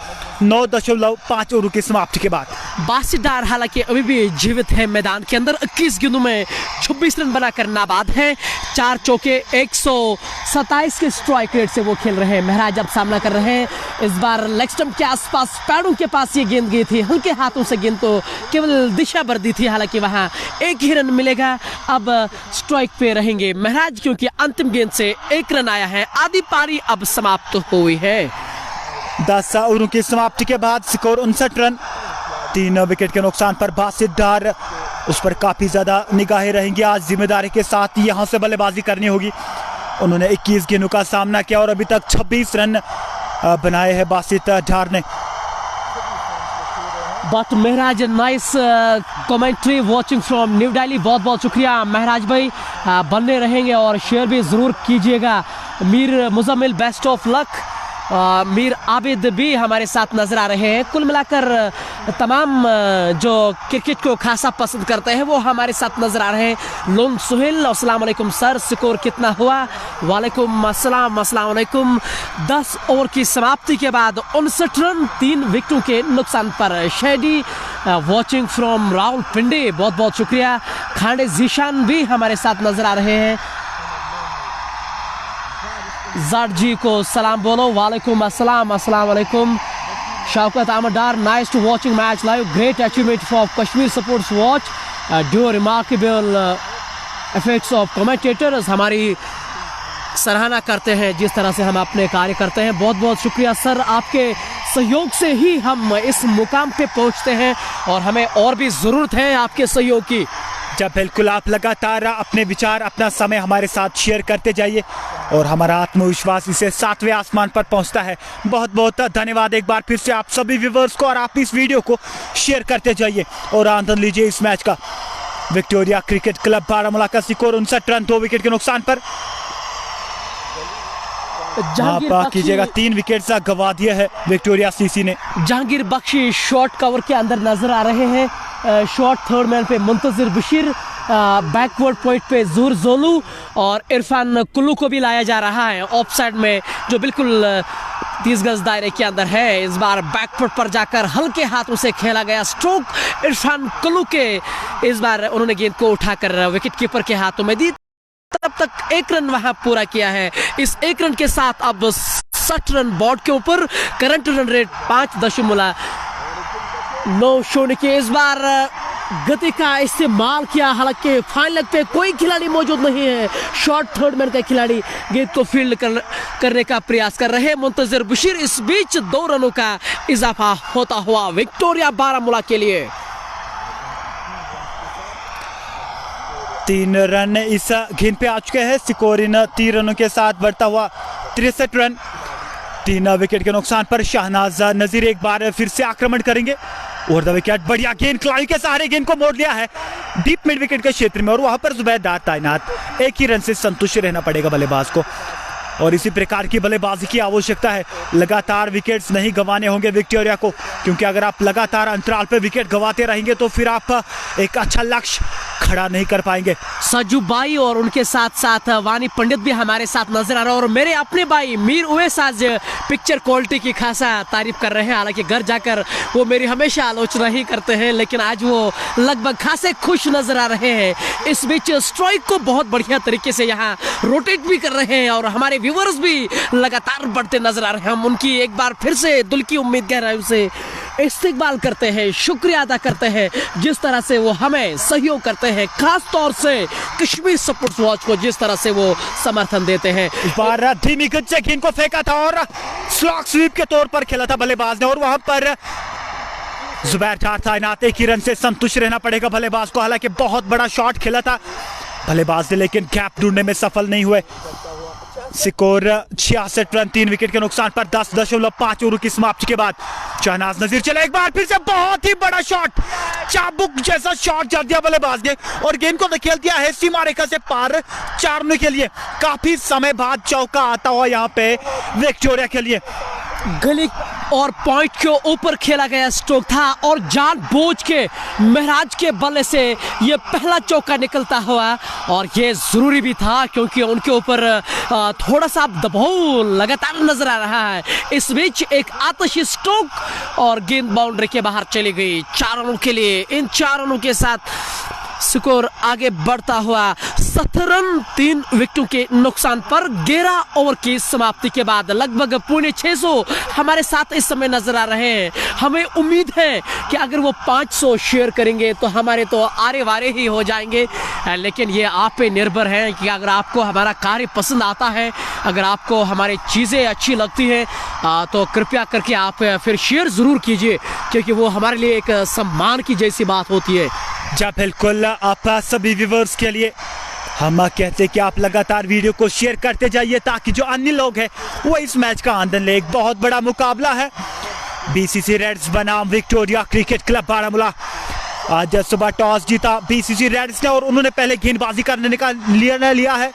9.5 ओवर की समाप्ति के बाद। बासीदार हालांकि अभी भी जीवित है मैदान के अंदर। 21 गेंदों में 26 रन बनाकर नाबाद हैं। 4 चौके 127 के स्ट्राइक रेट से वो खेल रहे हैं। महराज अब सामना कर रहे हैं। इस बार लेग स्टंप के आसपास पैडों के पास ये गेंद गई थी। हल्के हाथों से गेंद तो केवल दिशा भर दी थी। हालांकि वहां एक ही रन मिलेगा। अब स्ट्राइक पे रहेंगे महराज क्योंकि अंतिम गेंद से 1 रन आया है। आधी पारी अब समाप्त हुई है। 10 ओवरों की समाप्ति के बाद स्कोर 59 रन 3 विकेट के नुकसान पर। बासित डार उस पर काफी ज्यादा निगाहें रहेंगी। आज जिम्मेदारी के साथ यहां से बल्लेबाजी करनी होगी। उन्होंने 21 गेंदों का सामना किया और अभी तक 26 रन बनाए हैं बासित डार ने। But Maharaj nice commentary watching from new Delhi. बहुत बहुत शुक्रिया महराज भाई। बनने रहेंगे और शेयर भी ज़रूर कीजिएगा। Mir Muzammil best of luck. Mir Abid भी हमारे साथ नजर आ रहे हैं। कुल मिलाकर तमाम जो क्रिकेट को खासा पसंद करते हैं वो हमारे साथ नजर आ रहे हैं। लोन सुहेल अस्सलाम वालेकुम सर, स्कोर कितना हुआ? वालेकुम अस्सलाम, अस्सलाम वालेकुम। 10 ओवर की समाप्ति के बाद 59 रन 3 विकेटों के नुकसान पर। शेडी वॉचिंग फ्रॉम रावलपिंडी, बहुत बहुत शुक्रिया। खांडे जीशान भी हमारे साथ नजर आ रहे हैं। जाट जी को सलाम बोलो। वालेकुम अस्सलाम, अस्सलाम वालेकुम। Shaukat Ahmad Dar nice to watching match live. Great achievement for Kashmir sports watch due remarkable effects of commentators. हमारी सराहना करते हैं जिस तरह से हम अपने कार्य करते हैं। बहुत बहुत शुक्रिया सर, आपके सहयोग से ही हम इस मुकाम पे पहुंचते हैं और हमें और भी ज़रूरत है आपके सहयोग की। जब बिल्कुल आप लगातार अपने विचार अपना समय हमारे साथ शेयर करते जाइए और हमारा आत्मविश्वास इसे 7वें आसमान पर पहुंचता है। बहुत बहुत धन्यवाद एक बार फिर से आप सभी व्यूवर्स को और आप इस वीडियो को शेयर करते जाइए और आनंद लीजिए इस मैच का। विक्टोरिया क्रिकेट क्लब बारामूला का स्कोर 59 रन 2 विकेट के नुकसान पर। कीजिएगा 3 विकेट गवा दिया है विक्टोरिया सीसी ने। जहांगीर बख्शी शॉर्ट कवर के अंदर नजर आ रहे हैं। शॉर्ट थर्ड मैन पे मुंतजिर बशीर, बैकवर्ड पॉइंट पे जूर जोलू और इरफान कुल्लू को भी लाया जा रहा है ऑफ साइड में, जो बिल्कुल 30 गज दायरे के अंदर है। इस बार बैकफुट पर जाकर हल्के हाथों से खेला गया स्ट्रोक इरफान कुल्लू के। इस बार उन्होंने गेंद को उठाकर विकेट कीपर के हाथों में दी। तब तक 1 रन वहां पूरा किया है। इस 1 रन के साथ अब 60 रन बोर्ड के ऊपर। करंट रन रेट 5.9 के। इस बार गति का इस्तेमाल किया, हालांकि फाइन लेग पे कोई खिलाड़ी मौजूद नहीं है। शॉर्ट थर्ड मैन का खिलाड़ी गेंद को फील्ड करने का प्रयास कर रहे हैं मुंतजिर बशीर। इस बीच 2 रनों का इजाफा होता हुआ विक्टोरिया बारामूला के लिए। 3 रन इस गेंद पे आ चुके हैं। स्कोर इन 3 रनों के साथ बढ़ता हुआ 63 रन 3 विकेट के नुकसान पर। शहनाज नजीर एक बार फिर से आक्रमण करेंगे। ओवर द विकेट, बढ़िया गेंद, खिलाड़ी के सहारे गेंद को मोड़ लिया है डीप मिड विकेट के क्षेत्र में और वहां पर जुबैर तैनात। एक ही रन से संतुष्ट रहना पड़ेगा बल्लेबाज को और इसी प्रकार की बल्लेबाजी की आवश्यकता है। लगातार विकेट्स नहीं गंवाने होंगे विक्टोरिया को, क्योंकि अगर आप लगातार अंतराल पे विकेट गंवाते रहेंगे तो फिर आप एक अच्छा लक्ष्य खड़ा नहीं कर पाएंगे। सज्जू भाई और उनके साथ साथ वानी पंडित भी हमारे साथ नजर आ रहे हैं और मेरे अपने भाई मीर उवैस आज पिक्चर क्वालिटी की खासा तारीफ कर रहे हैं। हालांकि घर जाकर वो मेरी हमेशा आलोचना ही करते हैं, लेकिन आज वो लगभग खासे खुश नजर आ रहे हैं। इस बीच स्ट्राइक को बहुत बढ़िया तरीके से यहाँ रोटेट भी कर रहे हैं और हमारे व्यूवर्स भी लगातार बढ़ते नजर आ रहे हैं। हम उनकी एक बार फिर से दिल की उम्मीद गहराइयों से इस्तेकबाल करते हैं, शुक्रिया अदा करते हैं जिस तरह से वो हमें सहयोग करते हैं, खास तौर से कश्मीर सपोर्ट्स वॉच को जिस तरह से वो समर्थन देते हैं। इस बार धीमी गति से गेंद को फेंका था और स्लॉग स्वीप के तौर पर खेला था बल्लेबाज ने और वहां पर जुबैर तैनात। एक ही रन से संतुष्ट रहना पड़ेगा बल्लेबाज को। हालांकि बहुत बड़ा शॉट खेला था बल्लेबाज ने, लेकिन गैप ढूंढने में सफल नहीं हुए। स्कोर 66 रन, 3 विकेट के नुकसान पर 10.5 ओवर की समाप्ति के बाद शहनाज नजीर चले। एक बार फिर से बहुत ही बड़ा शॉट, चाबुक जैसा शॉट जड़ दिया बल्लेबाज ने और गेंद को धकेल दिया है सीमा रेखा से पार 4 रनों के लिए। काफी समय बाद चौका आता हुआ यहाँ पे विक्टोरिया के लिए। गली और पॉइंट के ऊपर खेला गया स्ट्रोक था और जानबूझ के महराज के बल्ले से ये पहला चौका निकलता हुआ और ये जरूरी भी था क्योंकि उनके ऊपर थोड़ा सा दबाव लगातार नजर आ रहा है। इस बीच एक आतिशी स्ट्रोक और गेंद बाउंड्री के बाहर चली गई 4 रनों के लिए। इन 4 रनों के साथ स्कोर आगे बढ़ता हुआ 17 रन 3 विकेटों के नुकसान पर 11 ओवर की समाप्ति के बाद लगभग 650 हमारे साथ इस समय नजर आ रहे हैं। हमें उम्मीद है कि अगर वो 500 शेयर करेंगे तो हमारे तो आरे वारे ही हो जाएंगे, लेकिन ये आप पे निर्भर है कि अगर आपको हमारा कार्य पसंद आता है, अगर आपको हमारी चीज़ें अच्छी लगती हैं तो कृपया करके आप फिर शेयर ज़रूर कीजिए क्योंकि वो हमारे लिए एक सम्मान की जैसी बात होती है। जी बिल्कुल, आप सभी व्यूवर्स के लिए हम कहते हैं कि आप लगातार वीडियो को शेयर करते जाइए ताकि जो अन्य लोग हैं वो इस मैच का आनंद ले। एक बहुत बड़ा मुकाबला है बीसीसी रेड्स बनाम विक्टोरिया क्रिकेट क्लब बारामूला। आज सुबह टॉस जीता बीसीसी रेड्स ने और उन्होंने पहले गेंदबाजी करने का निर्णय लिया है।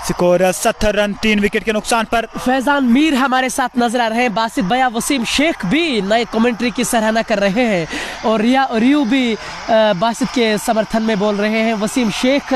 स्कोर 17 रन 3 विकेट के नुकसान पर। फैजान मीर हमारे साथ नजर आ रहे हैं, बासित भैया, वसीम शेख भी नए कमेंट्री की सराहना कर रहे हैं और रियू भी बासित के समर्थन में बोल रहे हैं। वसीम शेख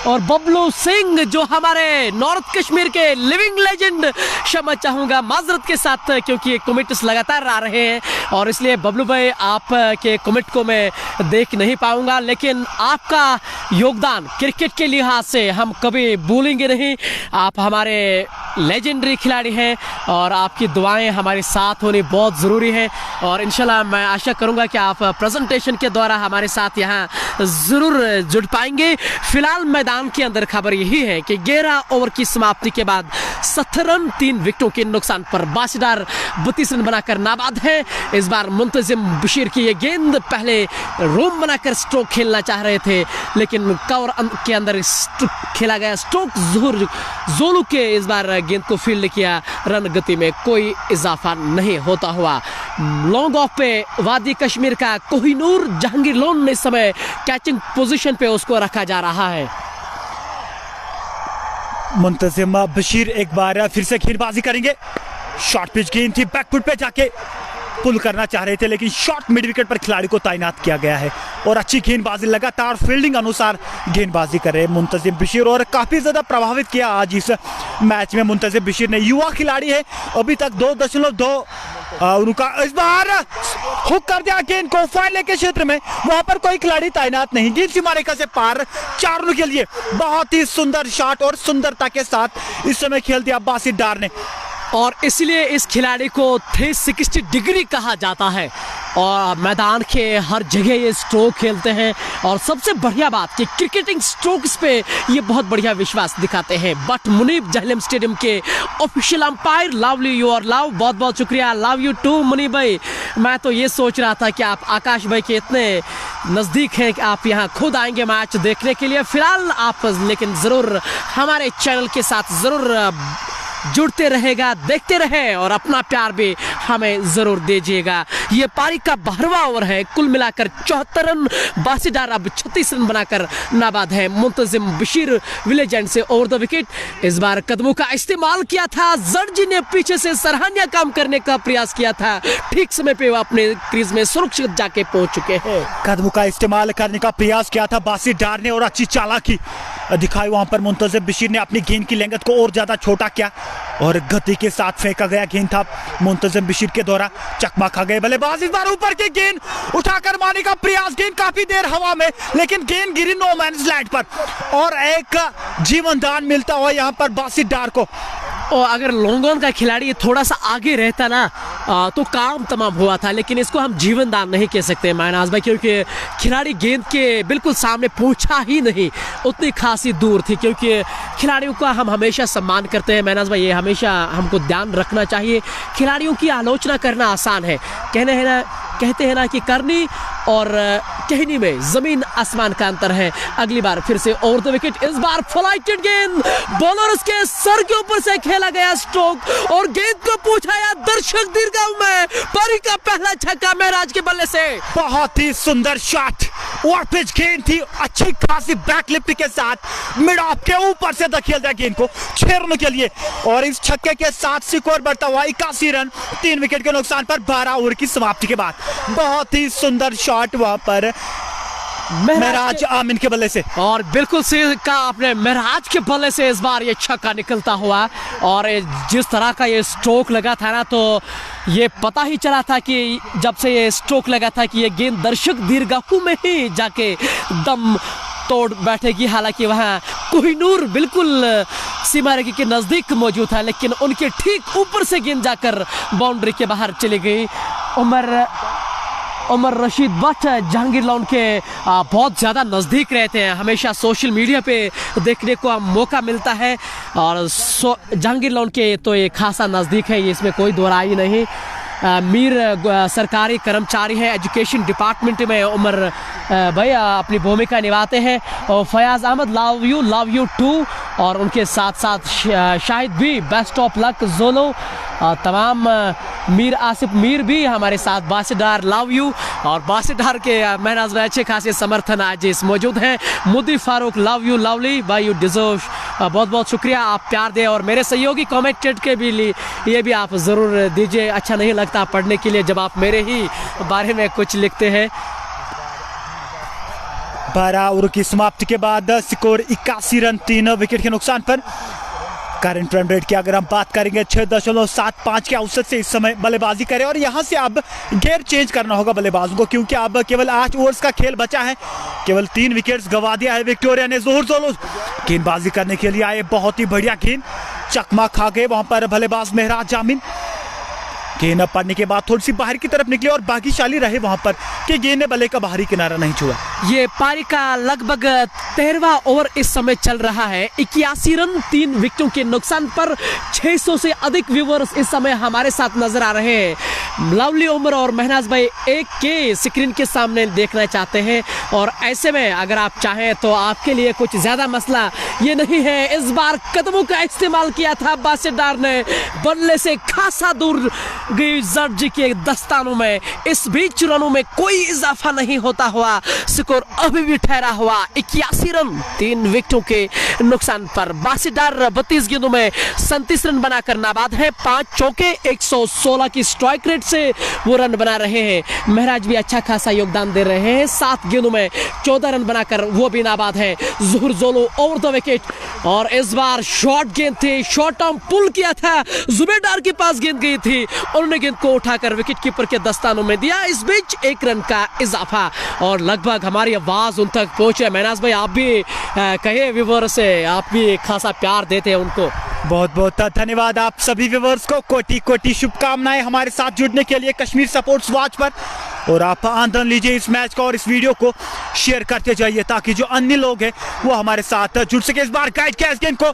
और बबलू सिंह जो हमारे नॉर्थ कश्मीर के लिविंग लेजेंड, क्षमा चाहूँगा माजरत के साथ क्योंकि कमेंट्स लगातार आ रहे हैं और इसलिए बबलू भाई आप के कमेंट को मैं देख नहीं पाऊँगा, लेकिन आपका योगदान क्रिकेट के लिहाज से हम कभी भूलेंगे नहीं। आप हमारे लेजेंडरी खिलाड़ी हैं और आपकी दुआएं हमारे साथ होनी बहुत ज़रूरी है और इंशाल्लाह मैं आशा करूंगा कि आप प्रेजेंटेशन के द्वारा हमारे साथ यहाँ ज़रूर जुड़ पाएंगे। फिलहाल मैदान के अंदर खबर यही है कि 11 ओवर की समाप्ति के बाद 17 रन 3 विकेटों के नुकसान पर बासीदार 32 रन बनाकर नाबाद है। इस बार मुंतजिम बशीर की ये गेंद पहले रोम बनाकर स्ट्रोक खेलना चाह रहे थे, लेकिन कवर के अंदर खेला गया स्ट्रोक जोलू के इस बार गेंद को फील्ड किया। रन गति में कोई इजाफा नहीं होता हुआ लॉन्ग ऑफ पे वादी कश्मीर का कोहिनूर जहांगीर लोन ने इस समय कैचिंग पोजीशन पे उसको रखा जा रहा है। मुंतजिम बशीर एक बार फिर से गेंदबाजी करेंगे। शॉर्ट पिच गेंद थी, बैकफुट पे जाके पुल करना चाह रहे थे लेकिन शॉर्ट मिड विकेट पर खिलाड़ी को तैनात किया गया है और अच्छी गेंदबाजी, लगातार फील्डिंग अनुसार गेंदबाजी कर रहे हैं मुंतजिम बशीर और काफी ज्यादा प्रभावित किया आज इस मैच में मुंतजिम बशीर ने। युवा खिलाड़ी है, अभी तक 2.2 उनका इस बार हुक कर दिया गेंद को फाइनल के क्षेत्र में, वहां पर कोई खिलाड़ी तैनात नहीं। गेंद सीमा रेखा से पार 4 रनों के लिए बहुत ही सुंदर शॉट और सुंदरता के साथ इस समय खेल दिया बासित डार ने और इसलिए इस खिलाड़ी को 360 डिग्री कहा जाता है और मैदान के हर जगह ये स्ट्रोक खेलते हैं और सबसे बढ़िया बात कि क्रिकेटिंग स्ट्रोक्स पे ये बहुत बढ़िया विश्वास दिखाते हैं। बट मुनीब जहलम स्टेडियम के ऑफिशियल अंपायर लवली यू और लव, बहुत बहुत शुक्रिया, लव यू टू मुनीब भाई। मैं तो ये सोच रहा था कि आप आकाश भाई के इतने नज़दीक हैं कि आप यहाँ खुद आएंगे मैच देखने के लिए। फिलहाल आप लेकिन ज़रूर हमारे चैनल के साथ ज़रूर जुड़ते रहेगा, देखते रहे और अपना प्यार भी हमें जरूर दीजिएगा। ये पारी का 12वां ओवर है, कुल मिलाकर 74 रन। बासीडार अब 36 रन बनाकर नाबाद है। मुंतजिम बशीर विलेज एंड से ओवर द विकेट। इस बार कदमों का इस्तेमाल किया था, जर्जी ने पीछे से सराहनीय काम करने का प्रयास किया था। ठीक समय पे वो अपने क्रीज में सुरक्षित जाके पहुंच चुके हैं। कदमों का इस्तेमाल करने का प्रयास किया था बासीडार ने और अच्छी चालाकी दिखाई वहां पर। मुंतजिम बशीर ने अपनी गेंद की लेंगत को और ज्यादा छोटा किया और गति के साथ फेंका गया गेंद था मुंतजिम बशीर के द्वारा। चकमा खा गए बल्लेबाज। इस बार ऊपर की गेंद उठाकर मारने का प्रयास, गेंद काफी देर हवा में, लेकिन गेंद गिरी नो मैन्स लैंड पर और एक जीवन दान मिलता हुआ यहां पर बासीडार को। और अगर लॉन्ग ऑन का खिलाड़ी थोड़ा सा आगे रहता ना तो काम तमाम हुआ था, लेकिन इसको हम जीवन दान नहीं कह सकते मायनाज भाई, क्योंकि खिलाड़ी गेंद के बिल्कुल सामने पहुंचा ही नहीं, उतनी खासी दूर थी। क्योंकि खिलाड़ियों का हम हमेशा सम्मान करते हैं मायनाज भाई, ये हमेशा हमको ध्यान रखना चाहिए। खिलाड़ियों की आलोचना करना आसान है, कहते हैं ना कि करनी और कहनी में जमीन आसमान का अंतर है। अगली बार फिर से ओवर द विकेट। इस बार फ्लाइटेड गेंद, बॉलर्स के सर के ऊपर से खेला गया स्ट्रोक और गेंद को पूछाया दर्शक दीर्घाव में। पारी का पहला छक्का महराज के बल्ले से। बहुत ही सुंदर शॉट और पिच गेंद थी, अच्छी खासी बैकलिफ्ट के साथ मिड ऑफ के ऊपर से धकेल दिया गेंद को 6 रनों के लिए और इस छक्के के साथ स्कोर बढ़ता हुआ 81 रन 3 विकेट के नुकसान पर 12 ओवर की समाप्ति के बाद। बहुत ही सुंदर शॉट वहां पर महराज आमिन के बल्ले से। और बिल्कुल सही कहा आपने, महराज के बल्ले से इस बार ये छक्का निकलता हुआ और जिस तरह का ये स्ट्रोक लगा था ना, तो ये पता ही चला था कि जब से ये स्ट्रोक लगा था कि ये गेंद दर्शक दीर्घाहू में ही जाके दम तोड़ बैठेगी। हालांकि वहाँ कोहिनूर बिल्कुल सीमा रेखा के नजदीक मौजूद था, लेकिन उनके ठीक ऊपर से गेंद जाकर बाउंड्री के बाहर चली गई। उमर रशीद भट्ट जहांगीर लॉन के बहुत ज़्यादा नज़दीक रहते हैं, हमेशा सोशल मीडिया पे देखने को मौका मिलता है और जहांगीर लॉन के तो ये खासा नज़दीक है, इसमें कोई दोहराई नहीं। मीर सरकारी कर्मचारी है, एजुकेशन डिपार्टमेंट में उमर भाई अपनी भूमिका निभाते हैं। और Fayaz Ahmad love you too और उनके साथ साथ शाहिद भी बेस्ट ऑफ लक जोलो। तमाम मीर आसिफ मीर भी हमारे साथ, बासीडार लव यू और बासीडार के महराज में अच्छे खासे समर्थन आज इस मौजूद हैं। मुदी फारूक लव यू लवली भाई, यू डिजर्व, बहुत बहुत शुक्रिया, आप प्यार दें। और मेरे सहयोगी कमेंटेड के भी ये भी आप ज़रूर दीजिए, अच्छा नहीं लगता पढ़ने के लिए जब आप मेरे ही बारे में कुछ लिखते हैं। 12 ओवर की समाप्ति के बाद स्कोर 81 रन 3 विकेट के नुकसान पर। करंट रन रेट की अगर हम बात करेंगे 6.75 के औसत से इस समय बल्लेबाजी करें और यहां से अब गियर चेंज करना होगा बल्लेबाजों को, क्योंकि अब केवल 8 ओवर्स का खेल बचा है। केवल 3 विकेट्स गंवा दिया है विक्टोरिया ने। जोहर जोलो गेंदबाजी करने के लिए आए, बहुत ही बढ़िया गेंद, चकमा खा गए वहां पर बल्लेबाज महराज जामिन। गेंद पड़ने के बाद थोड़ी सी बाहर की तरफ निकली और भाग्यशाली रहे वहां पर कि गेंद ने बल्ले का बाहरी किनारा नहीं छुआ। ये पारी का लगभग 13वां ओवर इस समय चल रहा है। 81 रन 3 विकेटों के नुकसान पर 600 से अधिक व्यूअर्स इस समय हमारे साथ नजर आ रहे हैं। लवली उमर और महनाज भाई एक के स्क्रीन के सामने देखना चाहते हैं और ऐसे में अगर आप चाहें तो आपके लिए कुछ ज्यादा मसला ये नहीं है। इस बार कदमों का इस्तेमाल किया था बासीडार ने, बल्ले से खासा दूर गई जर्जी के दस्तानों में। इस बीच रनों में कोई इजाफा नहीं होता हुआ स्कोर अभी भी ठहरा हुआ 81 रन 3 विकेटों के नुकसान पर। बासीडार 32 गेंदों में 37 रन बनाकर नाबाद है। 5 चौके 116 की स्ट्राइक रेट से वो रन बना रहे हैं। महराज भी अच्छा खासा योगदान दे रहे हैं, 7 गेंदों में 14 रन बनाकर वो भी नाबाद है। जोहर जोलो ओवर द विकेट और इस बार शॉर्ट गेंद थी, शॉर्ट आर्म पुल किया था, जुबेदार के पास गेंद गई थी, उन्होंने गेंद को उठाकर विकेट कीपर के दस्तानों में दिया। इस बीच 1 रन का इजाफा और लगभग हमारी आवाज उन तक पहुंचे। महनाज भाई आप भी कहे व्यूअर से, आप भी खासा प्यार देते हैं उनको। बहुत बहुत धन्यवाद आप सभी व्यूअर्स को, कोटि कोटि शुभकामनाएं हमारे साथ जुड़ने के लिए कश्मीर स्पोर्ट्स वॉच पर। और आप आनंद लीजिए इस मैच का और इस वीडियो को शेयर करते जाइए ताकि जो अन्य लोग हैं वो हमारे साथ जुड़ सके। इस बार गाइड किया इस गेंद को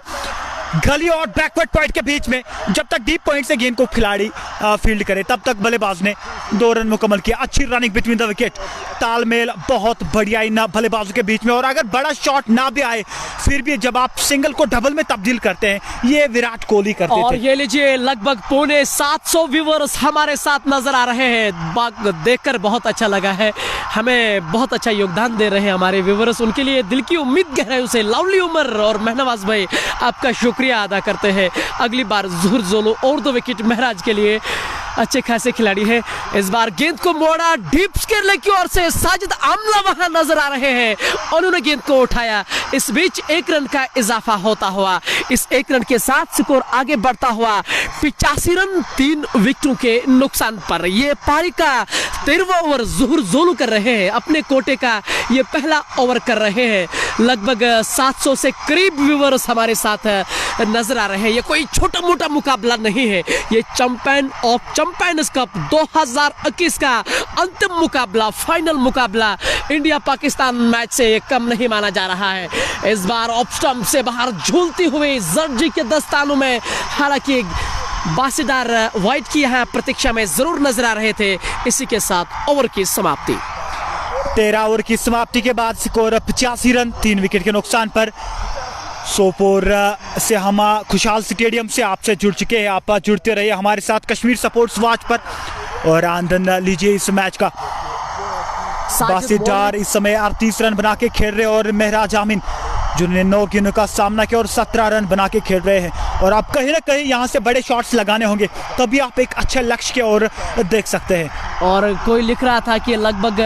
गली और बैकवर्ड पॉइंट के बीच में जब तक डीप पॉइंट से गेंद को खिलाड़ी फील्ड करे तब तक बल्लेबाज ने 2 रन मुकम्मल किया। अच्छी रनिंग बिटवीन द विकेट, तालमेल बहुत बढ़िया इन बल्लेबाजों के बीच में। और अगर बड़ा शॉट ना भी आए फिर भी जब आप सिंगल को डबल में तब्दील करते हैं, ये विराट कोहली करते और थे। ये लीजिए लगभग 750 व्यूअर्स हमारे साथ नजर आ रहे हैं, देखकर बहुत अच्छा लगा है। हमें बहुत अच्छा योगदान दे रहे हैं हमारे व्यूअर्स, उनके लिए दिल की उम्मीद गहराइयों से लवली उमर और महनवाज भाई आपका शुक्रिया अदा करते हैं। अगली बार ज़ुहर जोलू और 2 विकेट महराज के लिए अच्छे खासे खिलाड़ी हैं। इस बार गेंद को मोड़ा डीप स्क्वायर लेग की ओर से, साजिद आमला वहां नजर आ रहे हैं, उन्होंने गेंद को उठाया। इस बीच 1 रन का इजाफा होता हुआ, इस 1 रन के साथ स्कोर आगे बढ़ता हुआ 85 रन 3 विकेटों के नुकसान पर। ये पारी का 13वां ओवर ज़ुहर जोलू कर रहे हैं, अपने कोटे का ये पहला ओवर कर रहे हैं। लगभग 700 से करीब व्यूअर्स हमारे साथ नजर आ रहे हैं। ये कोई छोटा मोटा मुकाबला नहीं है, ये चैंपियन ऑफ चैंपियंस कप 2021 का अंतिम मुकाबला, फाइनल मुकाबला इंडिया पाकिस्तान मैच से कम नहीं माना जा रहा है। इस बार ऑफ स्टंप से बाहर झूलती हुई जर्जी के दस्तानों में, हालांकि बासीदार वाइट की यहाँ प्रतीक्षा में जरूर नजर आ रहे थे। इसी के साथ ओवर की समाप्ति। 13 ओवर की समाप्ति के बाद स्कोर 85 रन 3 विकेट के नुकसान पर। सोपोर से हम खुशहाल स्टेडियम से आपसे जुड़ चुके हैं। आप जुड़ते रहिए हमारे साथ कश्मीर स्पोर्ट्स वॉच पर और आनंद लीजिए इस मैच का। बासित डार इस समय 38 रन बना के खेल रहे और महराज आमीन जिन्होंने 9 गेंदों का सामना किया और 17 रन बना के खेल रहे हैं। और आप कहीं ना कहीं यहाँ से बड़े शॉट्स लगाने होंगे तभी आप एक अच्छे लक्ष्य की ओर देख सकते हैं। और कोई लिख रहा था कि लगभग,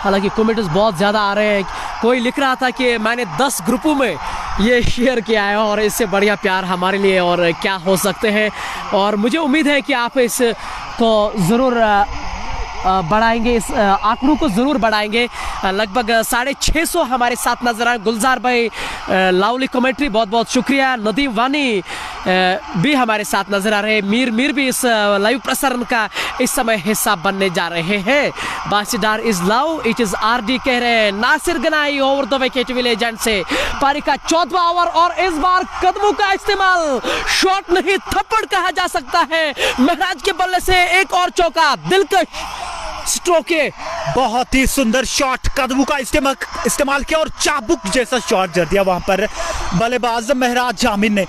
हालांकि कमेंट्स बहुत ज़्यादा आ रहे हैं, कोई लिख रहा था कि मैंने 10 ग्रुपों में ये शेयर किया है और इससे बढ़िया प्यार हमारे लिए और क्या हो सकते हैं। और मुझे उम्मीद है कि आप इस को ज़रूर बढ़ाएंगे, इस आंकड़ों को ज़रूर बढ़ाएंगे। लगभग 650 हमारे साथ नजर आए। गुलजार भाई लावली कमेंट्री, बहुत बहुत शुक्रिया। नदीम वानी भी हमारे साथ नजर आ रहे हैं। मीर भी इस लाइव प्रसारण का इस समय हिस्सा बनने जा रहे हैं। बासीदार इज लव इट इज आरडी कह रहे हैं। Nasir Ganai over the wicket village end से पारी का 14वां ओवर और इस बार कदमों का इस्तेमाल, शॉट नहीं थप्पड़ कहा जा सकता है। महराज के बल्ले से एक और चौका, दिलकश स्ट्रोक है। बहुत ही सुंदर शॉट, कदमों का इस्तेमाल किया और चाबुक जैसा शॉट जड़ दिया वहां पर बल्लेबाज महराज आमीन ने।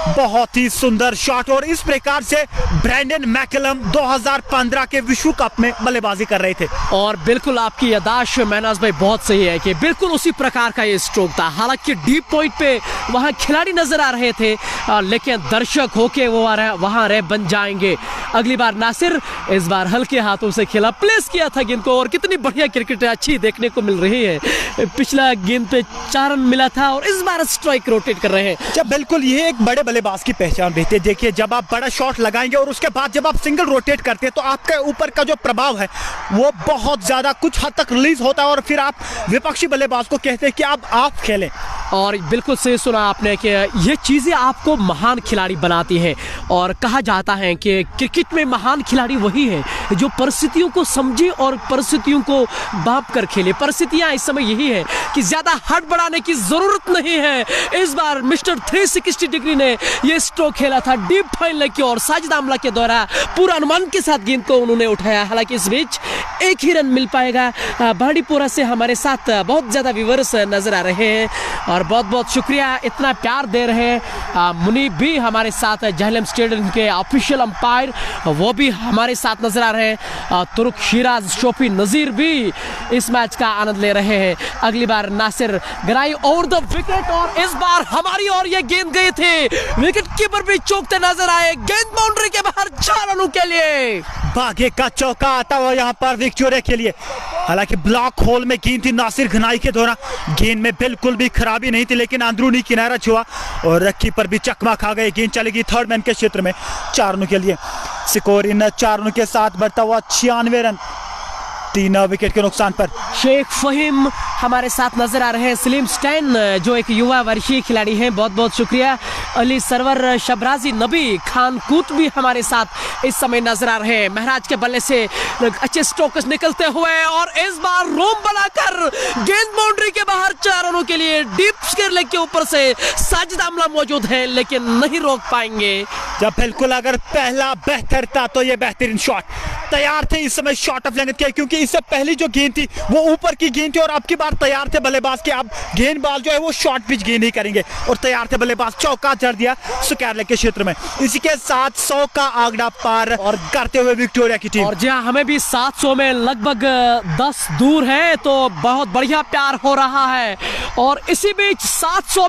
बहुत ही सुंदर शॉट। और इस प्रकार से ब्रैंडन मैकलम 2015 के विश्व कप में बल्लेबाजी कर रहे थे। और बिल्कुल आपकी यादाश्त महनाज भाई बहुत सही है कि बिल्कुल उसी प्रकार का ये स्ट्रोक था। हालांकि डीप पॉइंट पे वहां खिलाड़ी नजर आ रहे थे, लेकिन दर्शक होके वो वहां रह बन जाएंगे। अगली बार नासिर इस बार हल्के हाथों से खेला, प्लेस किया था गेंद को और कितनी बढ़िया क्रिकेट अच्छी देखने को मिल रही है। पिछला गेंद पे 4 रन मिला था और इस बार स्ट्राइक रोटेट कर रहे हैं। जब बिल्कुल ये एक बड़े बल्लेबाज की पहचान रहती है। देखिए जब आप बड़ा शॉट लगाएंगे और उसके बाद जब आप सिंगल रोटेट करते हैं तो आपके ऊपर का जो प्रभाव है वो बहुत ज्यादा कुछ हद तक रिलीज होता है और फिर आप विपक्षी बल्लेबाज को कहते हैं कि आप खेलें। और बिल्कुल सही सुना आपने कि ये चीज़ें आपको महान खिलाड़ी बनाती हैं। और कहा जाता है कि क्रिकेट में महान खिलाड़ी वही है जो परिस्थितियों को समझे और परिस्थितियों को भांप कर खेले। परिस्थितियां इस समय यही है कि ज़्यादा हड़बड़ाने की ज़रूरत नहीं है। इस बार मिस्टर 360 डिग्री ने ये स्ट्रोक खेला था डीप फाइनल की और साजिद आमला के द्वारा पूरा अनुमान के साथ गेंद को उन्होंने उठाया। हालांकि इस बीच 1 ही रन मिल पाएगा। बाड़ीपुरा से हमारे साथ बहुत ज़्यादा व्यूअर्स नजर आ रहे हैं और बहुत बहुत शुक्रिया इतना प्यार दे रहे हैं। मुनीब भी हमारे साथ जहलम स्टेडियम के ऑफिशियल अंपायर, वो भी हमारे साथ नजर आ रहे हैं। तुर्क शिराज शोफी नज़ीर भी इस मैच का आनंद ले रहे हैं। अगली बार नासिर गराई ओवर द विकेट और इस बार हमारी ओर ये गेंद गए थे। विकेट कीपर भी चौकते नजर आए। गेंद बाउंड्री के बाहर 4 रनों के लिए भागे का चौका आता हुआ यहाँ पर विक्टोरिया के लिए। हालांकि ब्लॉक होल में गेंद थी नासिर गनाई के द्वारा, गेंद में बिल्कुल भी खराबी नहीं थी लेकिन अंदरूनी किनारा छुआ और कीपर भी चकमा खा गए। गेंद चलेगी थर्ड मैन के क्षेत्र में 4 रनों के लिए। स्कोर इन 4 रनों के साथ बढ़ता हुआ 96 रन 3 विकेट के नुकसान पर। शेख फहीम हमारे साथ नजर आ रहे हैं। सलीम स्टैन जो एक युवा वर्षीय खिलाड़ी हैं, बहुत बहुत शुक्रिया। अली सरवर, शबराजी, नबी, खान कूत भी हमारे साथ इस समय नजर आ रहे हैं। महराज के बल्ले से अच्छे स्ट्रोक्स निकलते हुए और इस बार रोम बनाकर गेंद बाउंड्री के बाहर 4 रनों के लिए डीप स्क्वायर लेग के ऊपर से साजिद आमला मौजूद है, लेकिन नहीं रोक पाएंगे। जब बिल्कुल अगर पहला बेहतर था तो ये बेहतरीन शॉट तैयार थे इस समय शॉट ऑफ लेंथ के, क्योंकि इससे पहली जो गेंद थी वो ऊपर की गेंद थी और अब की बार तैयार थे बल्लेबाज के अब गेंदबाज जो है वो शॉर्ट पिच गेंद ही करेंगे और तैयार थे बल्लेबाज। चौका जड़ दिया स्क्वायर लेग के क्षेत्र में। इसी के साथ 100 का आंकड़ा पार और करते हुए विक्टोरिया की टीम। और जी हाँ, हमें भी 700 में लगभग 10 दूर है, तो बहुत बढ़िया प्यार हो रहा है। और इसी बीच 700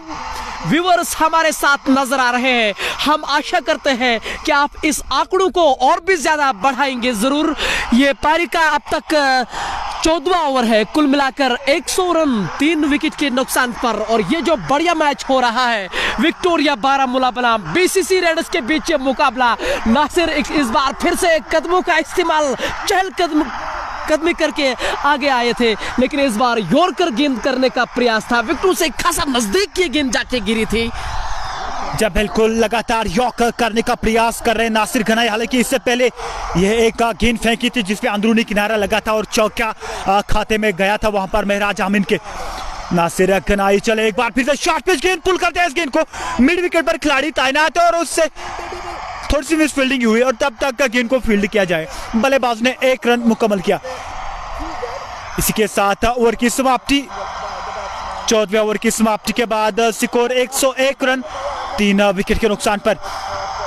व्यूअर्स हमारे साथ नजर आ रहे हैं। हम आशा करते हैं कि आप इस आंकड़ों को और भी ज्यादा बढ़ाएंगे जरूर। ये पारी का अब तक 14वां ओवर है, कुल मिलाकर 100 रन 3 विकेट के नुकसान पर। और ये जो बढ़िया मैच हो रहा है विक्टोरिया बारामूला बनाम बीसीसी रेडर्स के बीच मुकाबला। नासिर इस बार फिर से कदमों का इस्तेमाल कदमी करके आगे आए थे, लेकिन इस बार यॉर्कर गेंद करने का प्रयास था। विकेटों से खासा नजदीक की गेंद जाके गिरी थी। जब बिल्कुल लगातार यॉर्कर करने का प्रयास कर रहे हैं नासिर गनाई, हालांकि इससे पहले यह एक गेंद फेंकी थी जिसपे अंदरूनी किनारा लगा था और चौका खाते में गया था वहां पर महराज अमीन के। नासिर गनाई चले एक बार फिर से शॉर्ट पिच गेंद पुल करते हैं। इस गेंद को मिड विकेट पर खिलाड़ी तैनात है और उससे थोड़ी सी मिस फील्डिंग हुई और तब तक गेंद को फील्ड किया जाए। बल्लेबाज ने 1 रन मुकम्मल किया। इसी के साथ ओवर की समाप्ति, 14वें ओवर की समाप्ति के बाद स्कोर 101 रन 3 विकेट के नुकसान पर।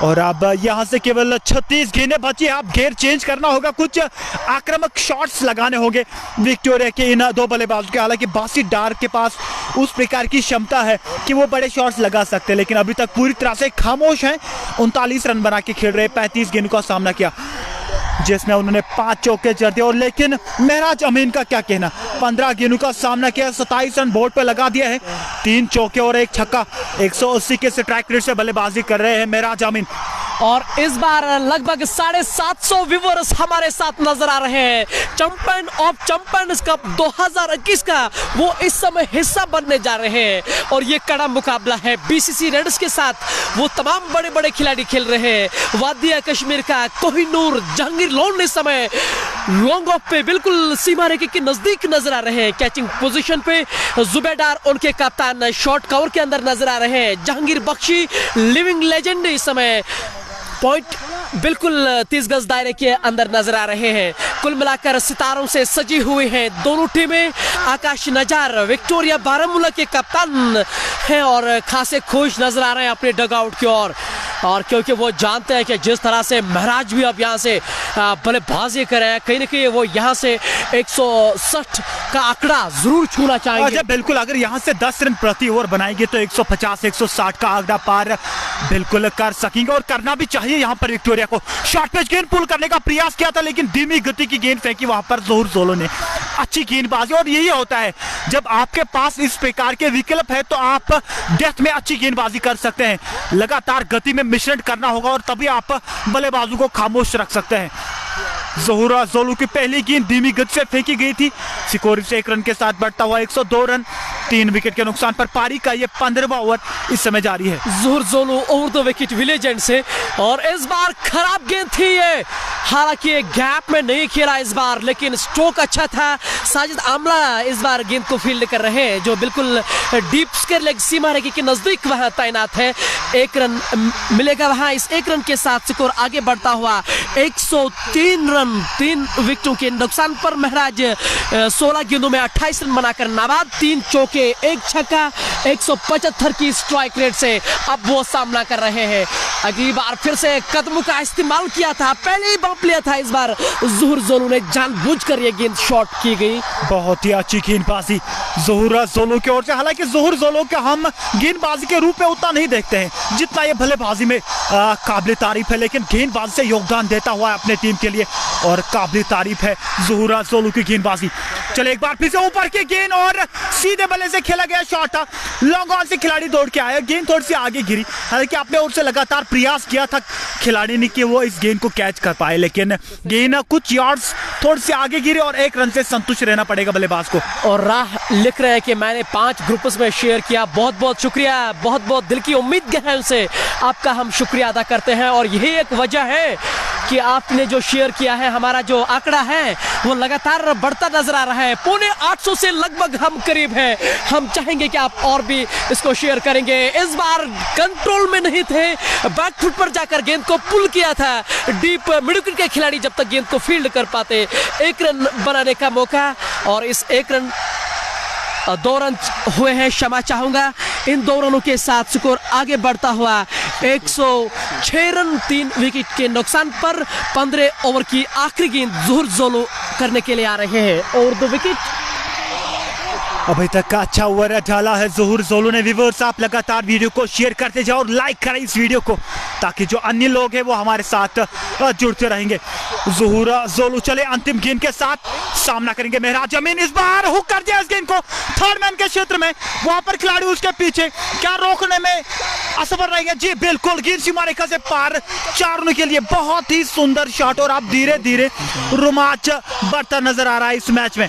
और अब यहां से केवल 36 गेंदें बची है। अब घेर चेंज करना होगा, कुछ आक्रामक शॉट्स लगाने होंगे विक्टोरिया के इन 2 बल्लेबाजों के। हालांकि बासित डार के पास उस प्रकार की क्षमता है कि वो बड़े शॉट्स लगा सकते हैं, लेकिन अभी तक पूरी तरह से खामोश हैं। 39 रन बना के खेल रहे, 35 गेंदों का सामना किया जिसमें उन्होंने 5 चौके जड़ दिए। और लेकिन महराज अमीन का क्या कहना, 15 गेंदों का सामना किया, 27 रन बोर्ड पर लगा दिया है, 3 चौके और 1 छक्का। 180 के स्ट्राइक रेट से बल्लेबाजी कर रहे हैं महराज अमीन। और इस बार लगभग 750 व्यूअर्स हमारे साथ नजर आ रहे हैं। चैंपियन ऑफ चैंपियंस कप 2021 का वो इस समय हिस्सा बनने जा रहे हैं। और ये कड़ा मुकाबला है बीसीसी रेडर्स के साथ। वो तमाम बड़े बड़े खिलाड़ी खेल रहे हैं। वादिया कश्मीर का कोहिनूर, जहांगीर लोन इस समय लॉन्ग ऑफ पे बिल्कुल सीमा रेखा के नजदीक नजर आ रहे हैं। कैचिंग पोजीशन पे जुबेदार उनके कप्तान शॉर्ट कवर के अंदर नजर आ रहे हैं। जहांगीर बख्शी लिविंग लेजेंड इस समय पॉइंट बिल्कुल 30 गज दायरे के अंदर नजर आ रहे हैं। कुल मिलाकर सितारों से सजी हुई हैं दोनों टीमें। आकाश नजार विक्टोरिया बारामूला के कप्तान हैं और खासे खुश नजर आ रहे हैं अपने डगआउट की ओर। और क्योंकि वो जानते हैं कि जिस तरह से महराज भी अब यहाँ से बल्लेबाजी कर रहे हैं, कहीं ना कहीं वो यहाँ से 160 का आंकड़ा जरूर छूना चाहेंगे। बिल्कुल, अगर यहाँ से 10 रन प्रति ओवर बनाएंगे तो 150-160 का आंकड़ा पार बिल्कुल कर सकेंगे और करना भी चाहिए। यहाँ पर विक्टोरिया को शॉर्ट पिच गेंद पुल करने का प्रयास किया था, लेकिन धीमी गति की गेंद फेंकी वहां पर जोहर जोलो ने। अच्छी गेंदबाजी, और यही होता है जब आपके पास इस प्रकार के विकल्प है तो आप डेथ में अच्छी गेंदबाजी कर सकते हैं। लगातार गति में मिश्रण करना होगा और तभी आप बल्लेबाजों को खामोश रख सकते हैं। जोहरा जोलू की पहली गेंद धीमी गति से फेंकी गई थी। स्कोर से 1 रन के साथ बढ़ता हुआ 102 रन 3 विकेट के नुकसान पर। पारी का ये 15वां ओवर इस समय जारी है। जोहर जोलू ओवर द विकेट विलेजेंड से, और इस बार खराब गेंद थी ये। हालांकि गैप में नहीं खेला इस बार, लेकिन स्ट्रोक अच्छा था। साजिद आमला इस बार गेंद को फील्ड कर रहे हैं, जो बिल्कुल डीप स्क्वायर लेग सीमा रेखा के नजदीक वहां तैनात है। 1 रन मिलेगा वहां। इस 1 रन के साथ स्कोर आगे बढ़ता हुआ 103 रन 3 विकेटों के नुकसान पर। महराज 16 गेंदों में 28 रन बनाकर नाबाद, 3 चौके 1 छक्का, 175 की स्ट्राइक रेट से अब वो सामना कर रहे हैं। अगली बार फिर से कदमों का इस्तेमाल किया था, पहले ही बम्प लिया था। इस बार जोहर जोलू ने जानबूझकर ये गेंद शॉट की गई। बहुत ही अच्छी गेंदबाजी जोहर जोलू की ओर से। हालांकि जोहर जोलू के हम गेंदबाजी के रूप में उतना नहीं देखते हैं जितना ये बल्लेबाजी में काबिल तारीफ है, लेकिन गेंदबाजी से योगदान देता हुआ अपने टीम के लिए और काबिल तारीफ है ज़हूरा ज़ोलू की गेंदबाजी। चले एक बार फिर से ऊपर की गेंद और सीधे बल्ले से खेला गया शॉट था, लॉन्ग ऑन से खिलाड़ी दौड़ के आया, गेंद थोड़ी सी आगे गिरी। हालांकि अपने ओर से लगातार प्रयास किया था खिलाड़ी ने कि वो इस गेंद को कैच कर पाए, लेकिन गेंद कुछ यार्ड्स थोड़ी सी आगे गिरी और एक रन से संतुष्ट रहना पड़ेगा बल्लेबाज को। और राह लिख रहे हैं कि मैंने 5 ग्रुप्स में शेयर किया, बहुत बहुत शुक्रिया, बहुत बहुत दिल की उम्मीद गहन से आपका हम शुक्रिया अदा करते हैं। और यही एक वजह है कि आपने जो शेयर किया है, हमारा जो आंकड़ा है वो लगातार बढ़ता नजर आ रहा है, 850 से लगभग हम करीब हैं। हम चाहेंगे कि आप और भी इसको शेयर करेंगे। इस बार कंट्रोल में नहीं थे, बैक फुट पर जाकर गेंद को पुल किया था डीप मिड विकेट के खिलाड़ी, जब तक गेंद को फील्ड कर पाते 1 रन बनाने का मौका, और इस 1 रन 2 रन हुए हैं, क्षमा चाहूंगा। इन 2 रनों के साथ स्कोर आगे बढ़ता हुआ 106 रन 3 विकेट के नुकसान पर 15 ओवर की आखिरी गेंद ज़हूर ज़ोलू करने के लिए आ रहे हैं और 2 विकेट। अभी तक का अच्छा ओवर डाला है ज़हूर ज़ोलू ने। व्यूअर्स, आप लगातार वीडियो को शेयर करते जाओ और लाइक करें इस वीडियो को, ताकि जो अन्य लोग हैं वो हमारे साथ जुड़ते रहेंगे। ज़हूर ज़ोलू चले अंतिम गेंद के साथ सामना करेंगे महराज अमीन। इस बार हुक कर दिया इस गेंद को थर्ड मैन के क्षेत्र में, वहां पर खिलाड़ी उसके पीछे, क्या रोकने में असफल रहेंगे? जी बिल्कुल, गेंद सीमा रेखा से पार 4 रनों के लिए बहुत ही सुंदर शॉट, और अब धीरे धीरे रोमांच बढ़ता नजर आ रहा है इस मैच में।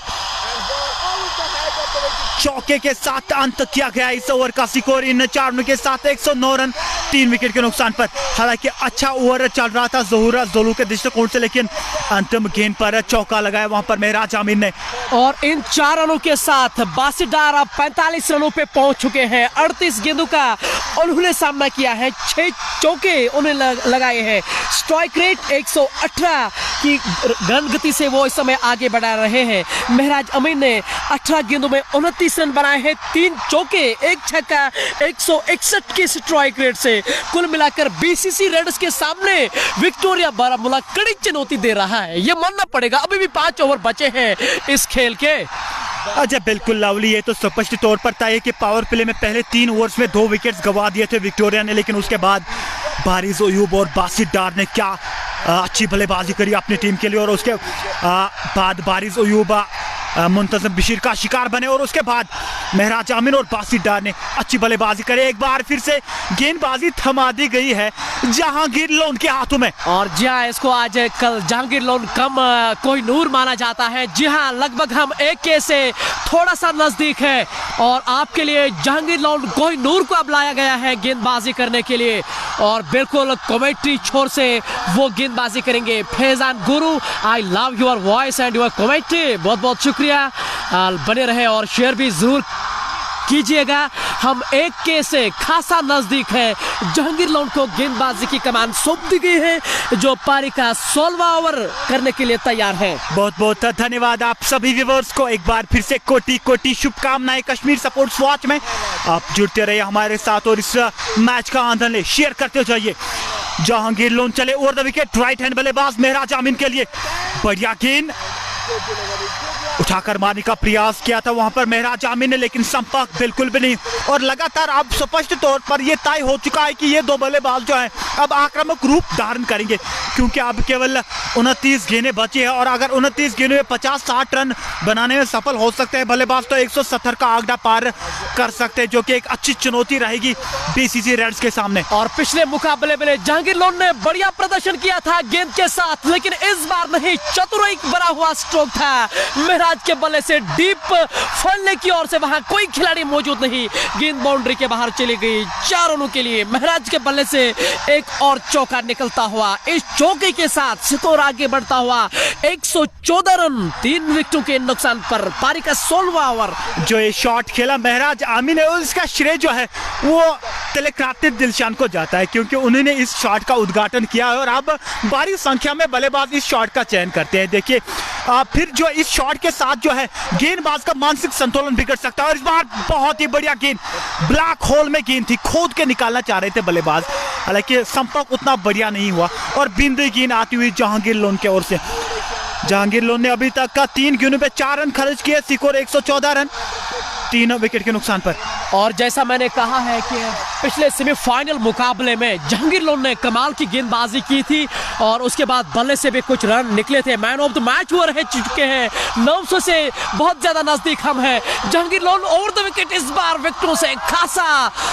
चौके के साथ अंत किया गया इस ओवर का स्कोर इन 4 रनों के साथ 109 रन 3 विकेट के नुकसान पर। हालांकि अच्छा ओवर चल रहा था ज़हूर ज़ोलू के दृष्टिकोण से, लेकिन अंतिम गेंद पर चौका लगाया वहां पर महराज अमीन ने। और इन 4 रनों के साथ बासिडार अब 45 रनों पे पहुंच चुके हैं। 38 गेंदों का उन्होंने सामना किया है, 6 चौके उन्हें लगाए हैं। स्ट्राइक रेट 118 की रन गति से वो इस समय आगे बढ़ा रहे हैं। महराज अमीन ने 18 गेंदों में 29 रन बनाए हैं, 3 चौके 1 छक्का 161 की स्ट्राइक रेट से। कुल मिलाकर बीसीसी रेड्स के सामने विक्टोरिया बारामूला कड़ी चुनौती दे रहा है, ये मानना पड़ेगा। अभी भी 5 ओवर बचे हैं इस खेल के। अच्छा बिल्कुल लवली, ये तो स्पष्ट तौर पर तय है कि पावर प्ले में पहले 3 ओवर्स में 2 विकेट्स गंवा दिए थे विक्टोरिया ने, लेकिन उसके बाद बारिश अयूब और बासित डार ने क्या अच्छी बल्लेबाजी करी अपनी टीम के लिए, और उसके बाद बारिश अयूब मुंतज़िम बशीर का शिकार बने, और उसके बाद महराज अमीन और बासित डार ने अच्छी बल्लेबाजी करी। एक बार फिर से गेंदबाजी थमा दी गई है जहांगीर लोन के हाथों में। और जी हाँ, इसको आज कल जहांगीर लोन कम कोहिनूर माना जाता है। जी हाँ, लगभग हम 1 के से थोड़ा सा नजदीक है, और आपके लिए जहांगीर लोन कोहिनूर को अब लाया गया है गेंदबाजी करने के लिए, और बिल्कुल कमेंट्री छोर से वो गेंदबाजी करेंगे। फैजान गुरु, I love your voice and your commentary, बहुत बहुत शुक्रिया। बने रहे और शेयर भी जरूर कीजिएगा। हम 1 के से खासा नजदीक है। जहांगीर लोन को गेंदबाजी की कमान सौंप दी गई है, जो पारी का 16वां ओवर करने के लिए तैयार है। बहुत बहुत धन्यवाद आप सभी व्यूअर्स को, एक बार फिर से कोटि कोटि शुभकामनाएं कश्मीर स्पोर्ट्स वॉच में। आप जुड़ते रहिए हमारे साथ और इस मैच का आनंद ले, शेयर करते जाइए। जहांगीर लोन चले over the wicket, right hand बल्लेबाज महराज अमीन के लिए बढ़िया गेंद उठाकर मारने का प्रयास किया था वहां पर महराज अमीन ने, लेकिन संपर्क बिल्कुल भी नहीं। और लगातार अब स्पष्ट तौर पर यह तय हो चुका है कि ये 2 बल्लेबाज जो हैं अब आक्रामक रूप धारण करेंगे, क्योंकि अब केवल 29 गेंदें बची है, और अगर 29 गेंदों में 50-60 रन बनाने में सफल हो सकते हैं बल्लेबाज, तो 170 का आंकड़ा पार कर सकते हैं, जो कि एक अच्छी चुनौती रहेगी बीसीसी रेड्स के सामने। और पिछले मुकाबले में जहांगीर लोन ने बढ़िया प्रदर्शन किया था गेंद के साथ, लेकिन इस बार नहीं, चतुराई बना हुआ स्ट्रोक था महराज के बल्ले से डीप फलने की ओर से, वहां कोई खिलाड़ी मौजूद नहीं, गेंद बाउंड्री के बाहर चली गई। 4 रनों के लिए महराज के बल्ले से एक और चौका निकलता हुआ, इस चौके के साथ स्कोर आगे बढ़ता हुआ 114 रन 3 विकेटों के नुकसान पर। पारी का 16वां ओवर। जो ये शॉट खेला महराज अमीन है, उसका श्रेय जो है वो तिलक दिलशान को जाता है, क्योंकि उन्होंने इस शॉट का उद्घाटन किया है, और अब बड़ी संख्या में बल्लेबाज इस शॉट का चयन करते हैं। देखिए फिर जो इस शॉट के साथ जो है गेंदबाज का मानसिक संतुलन बिगड़ सकता है, और इस बार बहुत ही बढ़िया गेंद ब्लैक होल में गेंद थी, खोद के निकालना चाह रहे थे बल्लेबाज, हालांकि संपर्क उतना बढ़िया नहीं हुआ, और बिंदी गेंद आती हुई जहांगीर लोन की ओर से। जहांगीर लोन ने अभी तक का 3 गेंदों पे 4 रन खर्च किए, स्कोर 114 रन 3 विकेट के नुकसान पर। और जैसा मैंने कहा है कि पिछले सेमीफाइनल मुकाबले में जहांगीर लोन ने कमाल की गेंदबाजी की थी और उसके बाद बल्ले से भी कुछ रन निकले थे। मैन ऑफ द मैच वो रह चुके हैं। 900 से बहुत ज्यादा नजदीक हम हैं। Jahangir loan over the wicket इस बार विकेटों से खासा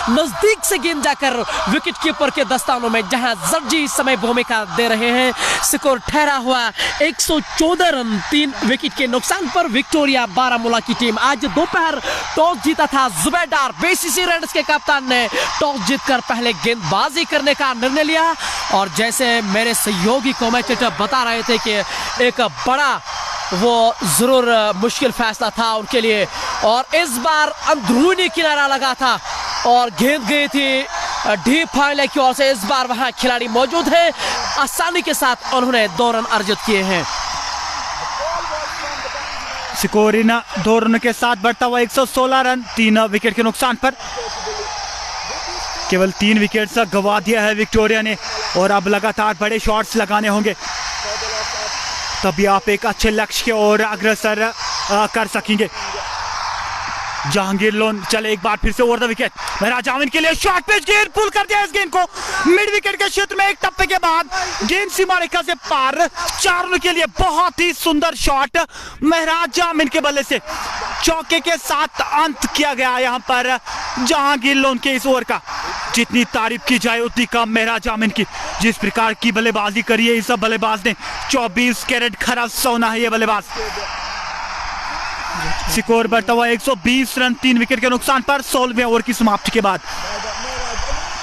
नजदीक से गेंद जाकर विकेट कीपर के दस्तानों में जहां जर्जी समय भूमिका दे रहे हैं। स्कोर ठहरा हुआ 114 रन 3 विकेट के नुकसान पर विक्टोरिया बारामूला की टीम। आज दोपहर टॉस जीता था जुबैदार। बीसीसी रेड्स के कप्तान ने टॉस जीतकर पहले गेंदबाजी करने का निर्णय लिया और जैसे मेरे सहयोगी कमेंटेटर बता रहे थे कि एक बड़ा वो जरूर मुश्किल फैसला था उनके लिए और इस बार अंदरूनी किनारा लगा था और गेंद गई थी डीप फाइनल की ओर से। इस बार वहां खिलाड़ी मौजूद है। आसानी के साथ उन्होंने 2 रन अर्जित किए हैं। स्कोर इन 2 रन के साथ बढ़ता हुआ 116 रन 3 विकेट के नुकसान पर। केवल 3 विकेट गंवा दिया है विक्टोरिया ने और अब लगातार बड़े शॉट्स लगाने होंगे तभी आप एक अच्छे लक्ष्य की ओर अग्रसर कर सकेंगे। जहांगीर लोन चले एक बार फिर से ओवर द विकेट। महराज आमिन के लिए शॉर्ट पिच गेंद पुल कर दिया इस गेंद को मिड विकेट के क्षेत्र में। एक टप्पे के बाद गेंद सीमा रेखा से पार 4 रन के लिए बहुत ही सुंदर शॉट महराज आमिन के बल्ले से चौके के साथ अंत किया गया यहाँ पर जहांगीर लोन के इस ओवर का। जितनी तारीफ की जाए उतनी कम महराज आमिन की। जिस प्रकार की बल्लेबाजी करी है इस बल्लेबाज ने 24 कैरेट खरा सोना है ये बल्लेबाज। स्कोर बढ़ता हुआ 120 रन 3 विकेट के नुकसान पर 16वें ओवर की समाप्ति के बाद।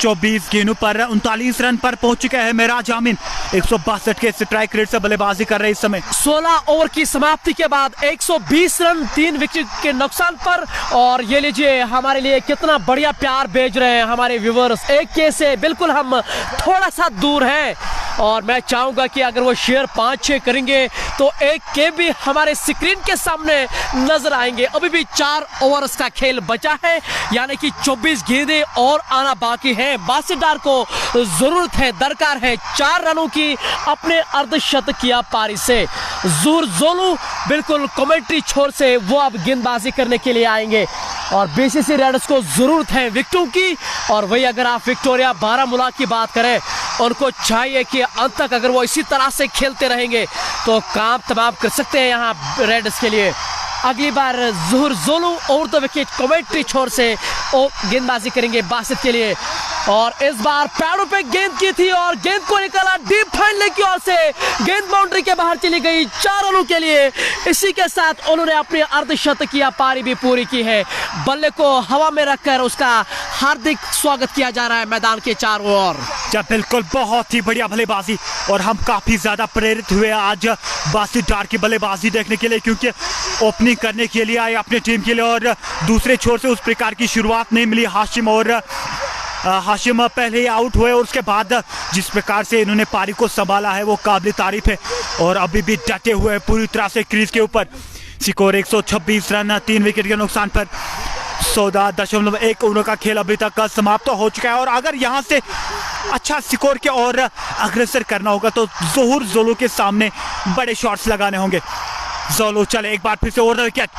24 गेंदों पर 39 रन पर पहुंच चुका है महराज आमिन। 162 के स्ट्राइक रेट से बल्लेबाजी कर रहे इस समय। 16 ओवर की समाप्ति के बाद 120 रन 3 विकेट के नुकसान पर। और ये लीजिए हमारे लिए कितना बढ़िया प्यार भेज रहे हैं हमारे व्यूअर्स। 1K से बिल्कुल हम थोड़ा सा दूर हैं और मैं चाहूंगा कि अगर वो शेयर 5-6 करेंगे तो 1K भी हमारे स्क्रीन के सामने नजर आएंगे। अभी भी 4 ओवर्स का खेल बचा है यानी कि 24 गेंदें और आना बाकी है। बासिडार को जरूरत है, दरकार है 4 रनों की अपने अर्धशतकीय पारी से। जूर जोलू बिल्कुल कमेंट्री छोर से वो अब गेंदबाजी करने के लिए आएंगे और बीसीसी रेड्स को जरूरत है विकेटों की। और वही अगर आप विक्टोरिया बारामूला की बात करें उनको चाहिए कि अंत तक अगर वो इसी तरह से खेलते रहेंगे तो काम तमाम कर सकते हैं यहाँ रेड्स के लिए। अगली बार जुहर जोलू ओवर द विकेट कमेंट्री छोर से गेंदबाजी करेंगे बासित के लिए। और इस बार पैरों पे गेंद की थी और गेंद को निकाला डीप फाइनल की ओर से। गेंद बाउंड्री के बाहर चली गई 4 रनों के लिए। इसी के साथ उन्होंने अपनी अर्धशतकीय पारी भी पूरी की है। बल्ले को हवा में रखकर उसका हार्दिक स्वागत किया जा रहा है मैदान के चारों ओर। बिल्कुल बहुत ही बढ़िया बल्लेबाजी और हम काफी ज्यादा प्रेरित हुए आज बासिडार की बल्लेबाजी देखने के लिए क्योंकि ओपनिंग करने के लिए आए अपनी टीम के लिए और दूसरे छोर से उस प्रकार की शुरुआत नहीं मिली। हाशिम पहले ही आउट हुए और उसके बाद जिस प्रकार से इन्होंने पारी को संभाला है वो काबिल तारीफ है और अभी भी डटे हुए पूरी तरह से क्रीज के ऊपर। स्कोर 126 रन 3 विकेट के नुकसान पर। 14.1 ओवर का खेल अभी तक समाप्त हो चुका है और अगर यहाँ से अच्छा स्कोर के और अग्रसर करना होगा तो जोहर जोलू के सामने बड़े शॉट्स लगाने होंगे। जोलू चले एक बार फिर से ओवर द विकेट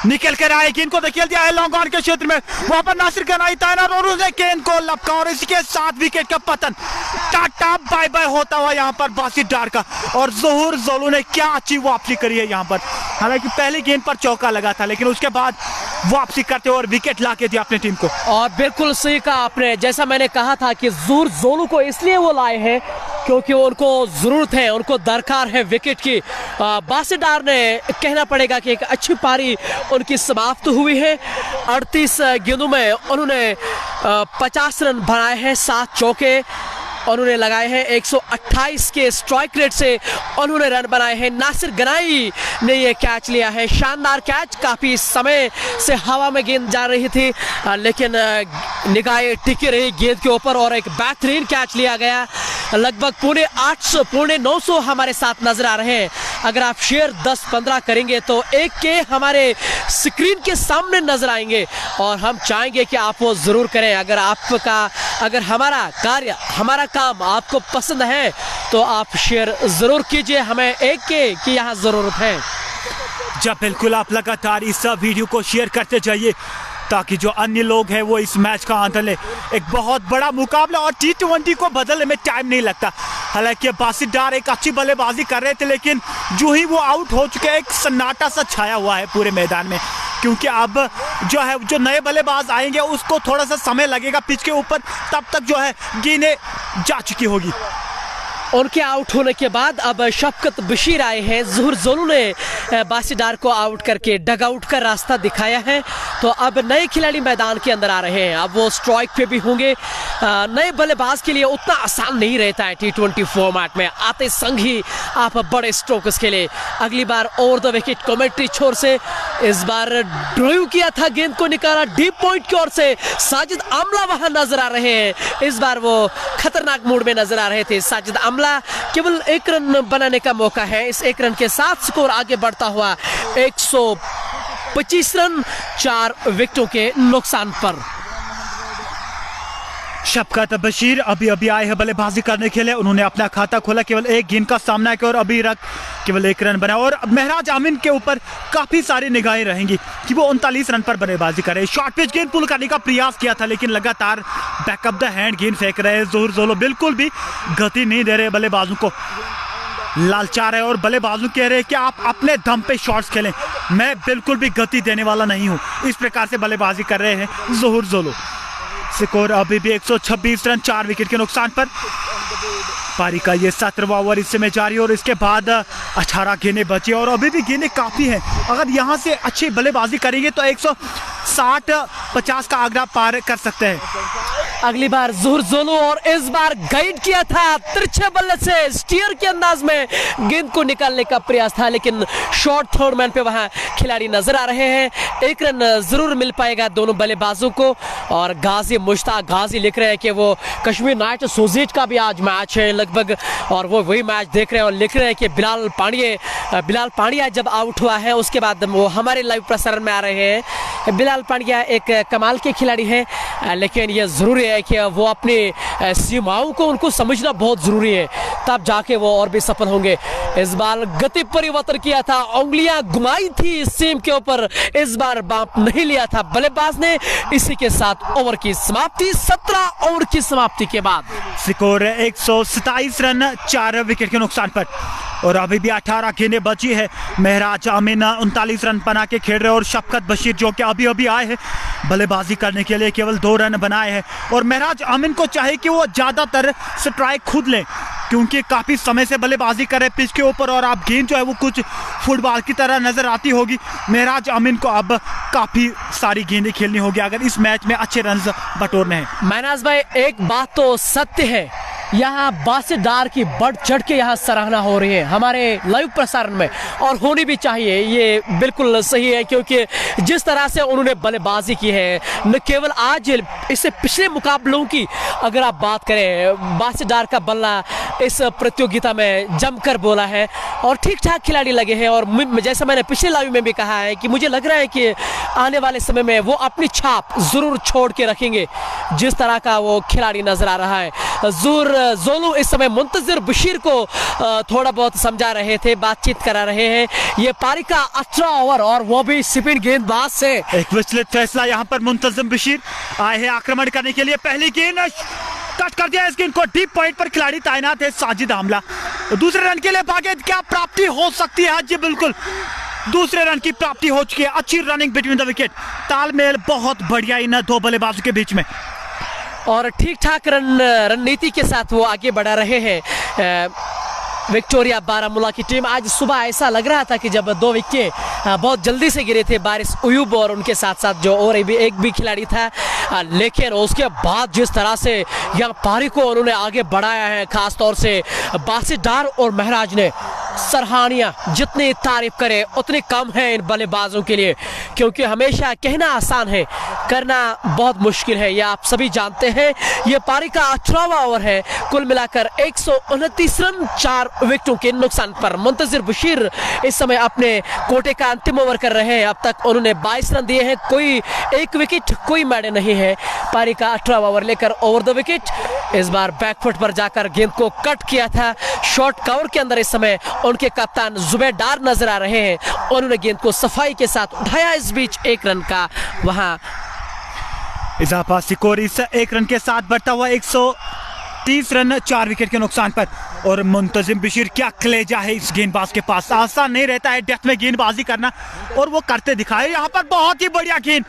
निकल कर आए। गेंद को धकेल दिया है लॉन्ग ऑन के क्षेत्र में। वहां पर नासिर गनाई तैनात और उसने गेंद को लपका और इसके साथ विकेट का पतन। टाटा बाय बाय होता हुआ यहाँ पर बासिडार का। और जोहर जोलू ने क्या अच्छी वापसी करी है यहाँ पर। हालांकि पहली गेंद पर चौका लगा था लेकिन उसके बाद वापसी करते और विकेट ला के दिया अपनी टीम को। और बिल्कुल सही कहा आपने। जैसा मैंने कहा था कि जोहर जोलू को इसलिए वो लाए हैं क्योंकि उनको जरूरत है, उनको दरकार है विकेट की। बासिडार ने कहना पड़ेगा कि एक अच्छी पारी उनकी समाप्त हुई है। 38 गेंदों में उन्होंने 50 रन बनाए हैं, 7 चौके उन्होंने लगाए हैं। 128 के स्ट्राइक रेट से उन्होंने रन बनाए हैं। नासिर गनाई ने ये कैच लिया है, शानदार कैच। काफ़ी समय से हवा में गेंद जा रही थी लेकिन निगाहें टिकी रही गेंद के ऊपर और एक बेहतरीन कैच लिया गया। लगभग 950 हमारे साथ नजर आ रहे हैं। अगर आप शेयर 10-15 करेंगे तो 1K हमारे स्क्रीन के सामने नजर आएंगे और हम चाहेंगे कि आप वो जरूर करें। अगर हमारा कार्य, हमारा काम आपको पसंद है तो आप शेयर जरूर कीजिए। हमें 1K की यहाँ जरूरत है। जब बिल्कुल आप लगातार इस वीडियो को शेयर करते जाइए ताकि जो अन्य लोग हैं वो इस मैच का आनंद ले। एक बहुत बड़ा मुकाबला और T20 को बदलने में टाइम नहीं लगता। हालांकि बासित डार एक अच्छी बल्लेबाजी कर रहे थे, लेकिन जो ही वो आउट हो चुके एक सन्नाटा सा छाया हुआ है पूरे मैदान में, क्योंकि अब जो नए बल्लेबाज आएंगे उसको थोड़ा सा समय लगेगा पिच के ऊपर, तब तक जो है गेंदें जा चुकी होगी। उनके आउट होने के बाद अब शफकत बशीर आए हैं। ज़ुहर जोलू ने बासित डार को आउट करके डग आउट का रास्ता दिखाया है। तो अब नए खिलाड़ी मैदान के अंदर आ रहे हैं, अब वो स्ट्राइक पे भी होंगे। नए बल्लेबाज के लिए उतना आसान नहीं रहता है T20 फॉर्मेट में, आते संग ही आप बड़े स्ट्रोक्स के लिए। अगली बार ओवर द विकेट कमेंट्री छोर से इस बार ड्राइव किया था, गेंद को निकाला डीप पॉइंट की ओर से। साजिद आमला वहां नजर आ रहे हैं, इस बार वो खतरनाक मूड में नजर आ रहे थे। साजिद आमला केवल 1 रन बनाने का मौका है, इस 1 रन के साथ स्कोर आगे बढ़ता हुआ 125 रन 4 विकेटों के नुकसान पर। शफकत बशीर अभी आए हैं बल्लेबाजी करने के लिए। उन्होंने अपना खाता खोला, केवल 1 गेंद का सामना किया और अभी तक केवल 1 रन बना। और महराज अमीन के ऊपर काफी सारी निगाहें रहेंगी कि वो 39 रन पर बल्लेबाजी करे। शॉर्ट पिच गेंद पुल करने का प्रयास किया था, लेकिन लगातार बैकअप द हैंड गेंद फेंक रहे हैं ज़ुहर जोलू, बिल्कुल भी गति नहीं दे रहे बल्लेबाजों को, लालचा रहे और बल्लेबाजों कह रहे हैं कि आप अपने दम पे शॉट्स खेलें, मैं बिल्कुल भी गति देने वाला नहीं हूं। इस प्रकार से बल्लेबाजी कर रहे हैं ज़ुहर जोलू। स्कोर अभी भी 126 रन 4 विकेट के नुकसान पर। पारी का ये 17वां ओवर इस समय जारी और इसके बाद 18 गेंदें बची और अभी भी गेंदें काफी हैं। अगर यहां से अच्छी बल्लेबाजी करेंगे तो 160-50 का आंकड़ा पार कर सकते हैं। अगली बार ज़ुहर जोलू और इस बार गाइड किया था तिरछे बल्ले से, स्टीयर के अंदाज में गेंद को निकालने का प्रयास था, लेकिन शॉर्ट थर्ड मैन पे वहां खिलाड़ी नजर आ रहे हैं। 1 रन जरूर मिल पाएगा दोनों बल्लेबाजों को। और गाजी मुश्ताक गाजी लिख रहे हैं कि वो कश्मीर नाइट सोजेट का भी आज मैच है लगभग, और वो वही मैच देख रहे हैं और लिख रहे हैं कि बिलाल पांड्या जब आउट हुआ है उसके बाद वो हमारे लाइव प्रसारण में आ रहे हैं। बिलाल पांड्या एक कमाल के खिलाड़ी हैं, लेकिन ये जरूरी है कि वो अपनी सीमाओं को उनको समझना बहुत जरूरी है, तब जाके वो और भी सफल होंगे। इस बार गति परिवर्तन किया था, उंगलियां घुमाई थी सीम के ऊपर, इस बार बाप नहीं लिया था बल्लेबाज ने। इसी के साथ ओवर की समाप्ति, 17 ओवर की समाप्ति के बाद स्कोर 127 रन 4 विकेट के नुकसान पर। और अभी भी 18 गेंदें बची है। महराज अमीन 39 रन बना के खेल रहे और शफकत बशीर जो कि अभी आए हैं बल्लेबाजी करने के लिए केवल 2 रन बनाए हैं। और महराज अमीन को चाहिए कि वो ज्यादातर स्ट्राइक खुद लें, क्योंकि काफी समय से बल्लेबाजी कर रहे पिच के ऊपर और आप गेंद जो है वो कुछ फुटबॉल की तरह नजर आती होगी। महराज अमीन को अब काफी सारी गेंदें खेलनी होगी अगर इस मैच में अच्छे रन बटोरने हैं। महनाज भाई, एक बात तो सत्य है, यहाँ बासित डार की बढ़ चढ़ के यहाँ सराहना हो रही है हमारे लाइव प्रसारण में, और होनी भी चाहिए, ये बिल्कुल सही है, क्योंकि जिस तरह से उन्होंने बल्लेबाजी की है, न केवल आज, इससे पिछले मुकाबलों की अगर आप बात करें, बासित डार का बल्ला इस प्रतियोगिता में जमकर बोला है और ठीक ठाक खिलाड़ी लगे हैं। और जैसा मैंने पिछले लाइव में भी कहा है कि मुझे लग रहा है कि आने वाले समय में वो अपनी छाप जरूर छोड़ के रखेंगे, जिस तरह का वो खिलाड़ी नजर आ रहा है। ज़ुहर जोलू इस समय मुंतजिर बशीर को थोड़ा बहुत समझा रहे थे, बातचीत करा रहे हैं। ये पारी का 18 ओवर और वो भी स्पिन गेंदबाज से। एक विचलित फैसला यहाँ पर मुंतजिर बशीर आए हैं आक्रमण करने के लिए। पहली गेंद कट कर दिया, इस गेंद को डीप पॉइंट पर खिलाड़ी तैनात है साजिद आमला। दूसरे रन के लिए भागे, क्या प्राप्ति हो सकती है? जी बिल्कुल, दूसरे रन की प्राप्ति हो चुकी है। अच्छी रनिंग बिटवीन द विकेट, तालमेल बहुत बढ़िया इन 2 बल्लेबाजों के बीच में और ठीक ठाक रणनीति के साथ वो आगे बढ़ा रहे हैं। विक्टोरिया बारामूला की टीम, आज सुबह ऐसा लग रहा था कि जब 2 विकेट बहुत जल्दी से गिरे थे बारिश उयूब और उनके साथ साथ जो और एक भी खिलाड़ी था, लेकिन उसके बाद जिस तरह से यहाँ पारी को उन्होंने आगे बढ़ाया है, खास तौर से बासित डार और महराज ने, सराहनीय, जितनी तारीफ करे उतनी कम है इन बल्लेबाजों के लिए, क्योंकि हमेशा कहना आसान है, करना बहुत मुश्किल है, ये आप सभी जानते हैं। ये पारी का 18वां ओवर है, कुल मिलाकर 129 रन 4 विकेटों के नुकसान पर। मुंतजिर बशीर इस समय अपने कोटे का अंतिम ओवर कर रहे हैं, अब तक उन्होंने 22 रन दिए हैं, कोई 1 विकेट, कोई मैडे नहीं है। पारी का 18वां ओवर लेकर ओवर द विकेट, इस बार बैकफुट पर जाकर गेंद को कट किया था। शॉर्ट कवर के अंदर इस समय उनके कप्तान जुबैर डार नजर आ रहे हैं, उन्होंने गेंद को सफाई के साथ उठाया। इस बीच 1 रन का वहां इजाफा स्कोर इस 1 रन के साथ बढ़ता हुआ 130 रन 4 विकेट के नुकसान पर। और मुंतजिम बशीर, क्या कलेजा है इस गेंदबाज के पास। आसान नहीं रहता है डेथ में गेंदबाजी करना, और वो करते दिखाए। यहाँ पर बहुत ही बढ़िया गेंद,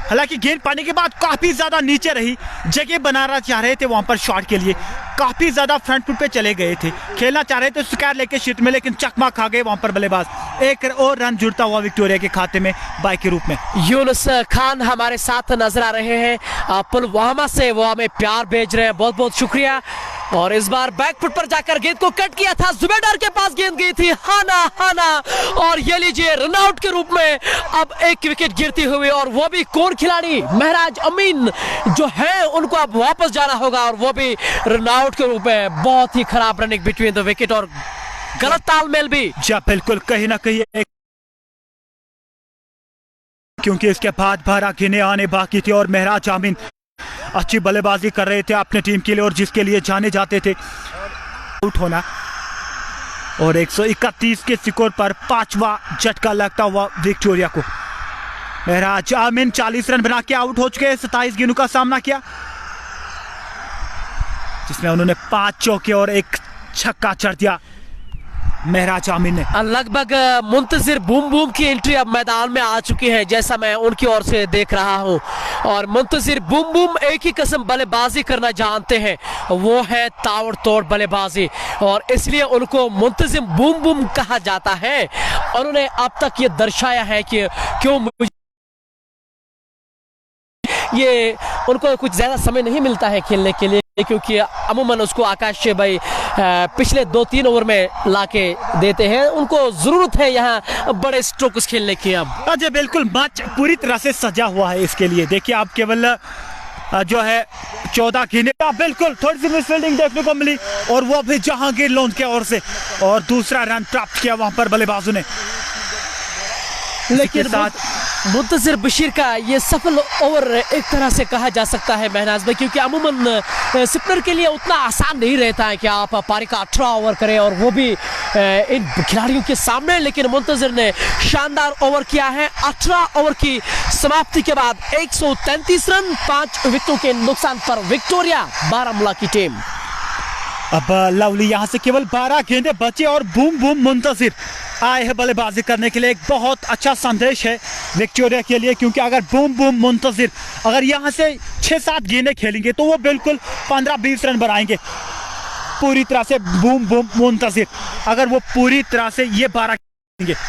हालांकि गेंद पाने के बाद काफी ज्यादा नीचे रही, जगह बनाना चाह रहे थे वहां पर शॉट के लिए, काफी ज्यादा फ्रंट फुट पे चले गए थे, खेलना चाह रहे थे स्क्वायर लेके शीट में, लेकिन चकमा खा गए वहां पर बल्लेबाज। एक और रन जुड़ता हुआ विक्टोरिया के खाते में बाई के रूप में। यूनुस खान हमारे साथ नजर आ रहे हैं पुलवामा से, वो हमें प्यार भेज रहे हैं, बहुत बहुत शुक्रिया। और इस बार बैक फुट पर जाकर गेंद को कट किया था, जुबेदार के पास गेंद गई थी, हाना, और ये लीजिए रन आउट के रूप में अब एक विकेट गिरती हुई, और वो भी कौन खिलाड़ी, महराज अमीन जो है, उनको अब वापस जाना होगा, और वो भी रन आउट के रूप में। बहुत ही खराब रनिंग बिटवीन द विकेट और गलत तालमेल भी। जी बिल्कुल, कहीं ना कहीं क्योंकि इसके बाद 12 गेंदें आने बाकी थी, और महराज अमीन अच्छी बल्लेबाजी कर रहे थे अपने टीम के लिए, और जिसके लिए जाने जाते थे। आउट होना, और 131 के स्कोर पर 5वां झटका लगता हुआ विक्टोरिया को। महराज अमीन 40 रन बना के आउट हो चुके हैं, 27 गेंदों का सामना किया, जिसमें उन्होंने 5 चौके और 1 छक्का चढ़ दिया महराज अमीन ने। लगभग मुंतजिर बूम की एंट्री अब मैदान में आ चुकी है, जैसा मैं उनकी ओर से देख रहा हूं। और मुंतजिर बूम एक ही किस्म बल्लेबाजी करना जानते हैं, वो है ताबड़तोड़ बल्लेबाजी, और इसलिए उनको मुंतजिम बूम कहा जाता है। और उन्होंने अब तक ये दर्शाया है कि क्यों ये उनको कुछ ज्यादा समय नहीं मिलता है खेलने के लिए, क्योंकि अमूमन उसको आकाश भाई पिछले 2-3 ओवर में लाके देते हैं, उनको जरूरत है यहाँ बड़े स्ट्रोक्स खेलने की। अब जी बिल्कुल, मैच पूरी तरह से सजा हुआ है इसके लिए। देखिए आप केवल जो है 14 गेंदें, बिल्कुल थोड़ी सी मिसफील्डिंग देखने को मिली, और वो भी जहांगीर लोन की ओर से, और दूसरा रन प्राप्त किया वहां पर बल्लेबाजों ने। लेकिन मुंतजिर बशीर का ये सफल ओवर एक तरह से कहा जा सकता है महनाज भाई, क्योंकि अमूमन स्पिनर के लिए उतना आसान नहीं रहता है कि आप पारी का 18 ओवर करें, और वो भी इन खिलाड़ियों के सामने। लेकिन मुंतजिर ने शानदार ओवर किया है। 18 ओवर की समाप्ति के बाद 133 रन 5 विकेटों के नुकसान पर विक्टोरिया बारामूला की टीम। अब लवली यहाँ से केवल 12 गेंदें बचे, और बूम मुंतजिर आए हैं बल्लेबाजी करने के लिए। एक बहुत अच्छा संदेश है विक्टोरिया के लिए, क्योंकि अगर बूम मुंतजिर अगर यहाँ से 6-7 गेंदें खेलेंगे तो वो बिल्कुल 15-20 रन बनाएंगे पूरी तरह से। बूम मुंतजिर अगर वो पूरी तरह से ये 12।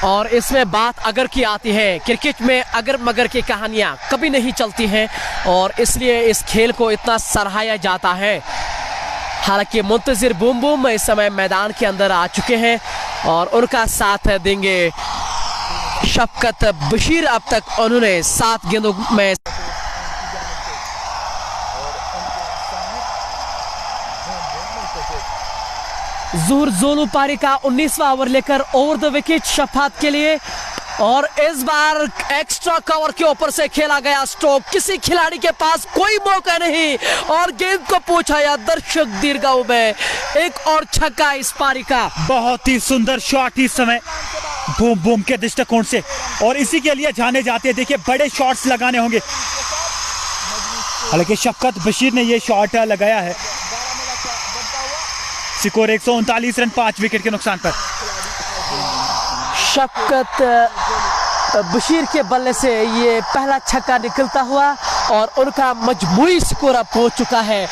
और इसमें बात अगर की आती है, क्रिकेट में अगर मगर की कहानियां कभी नहीं चलती हैं, और इसलिए इस खेल को इतना सराहाया जाता है। हालांकि मुंतजिर बूम इस समय मैदान के अंदर आ चुके हैं, और उनका साथ देंगे शफकत बशीर। अब तक उन्होंने 7 गेंदों में ज़ुहर जोलू पारी का 19वां ओवर लेकर ओवर द विकेट शफात के लिए, और इस बार एक्स्ट्रा कवर के ऊपर से खेला गया स्ट्रोक, किसी खिलाड़ी के पास कोई मौका नहीं, और गेंद को पहुंचाया दर्शक दीर्घाओं में। एक और छक्का इस पारी का। बहुत ही सुंदर शॉट इस समय बूम के दृष्टिकोण से, और इसी के लिए जाने जाते हैं। देखिए बड़े शॉट्स लगाने होंगे, हालांकि शफकत बशीर ने ये शॉट लगाया है। स्कोर 139 रन 5 विकेट के नुकसान पर। शफकत बशीर के बल्ले से ये पहला छक्का निकलता हुआ, और उनका मजमूई स्कोर अब पहुंच चुका है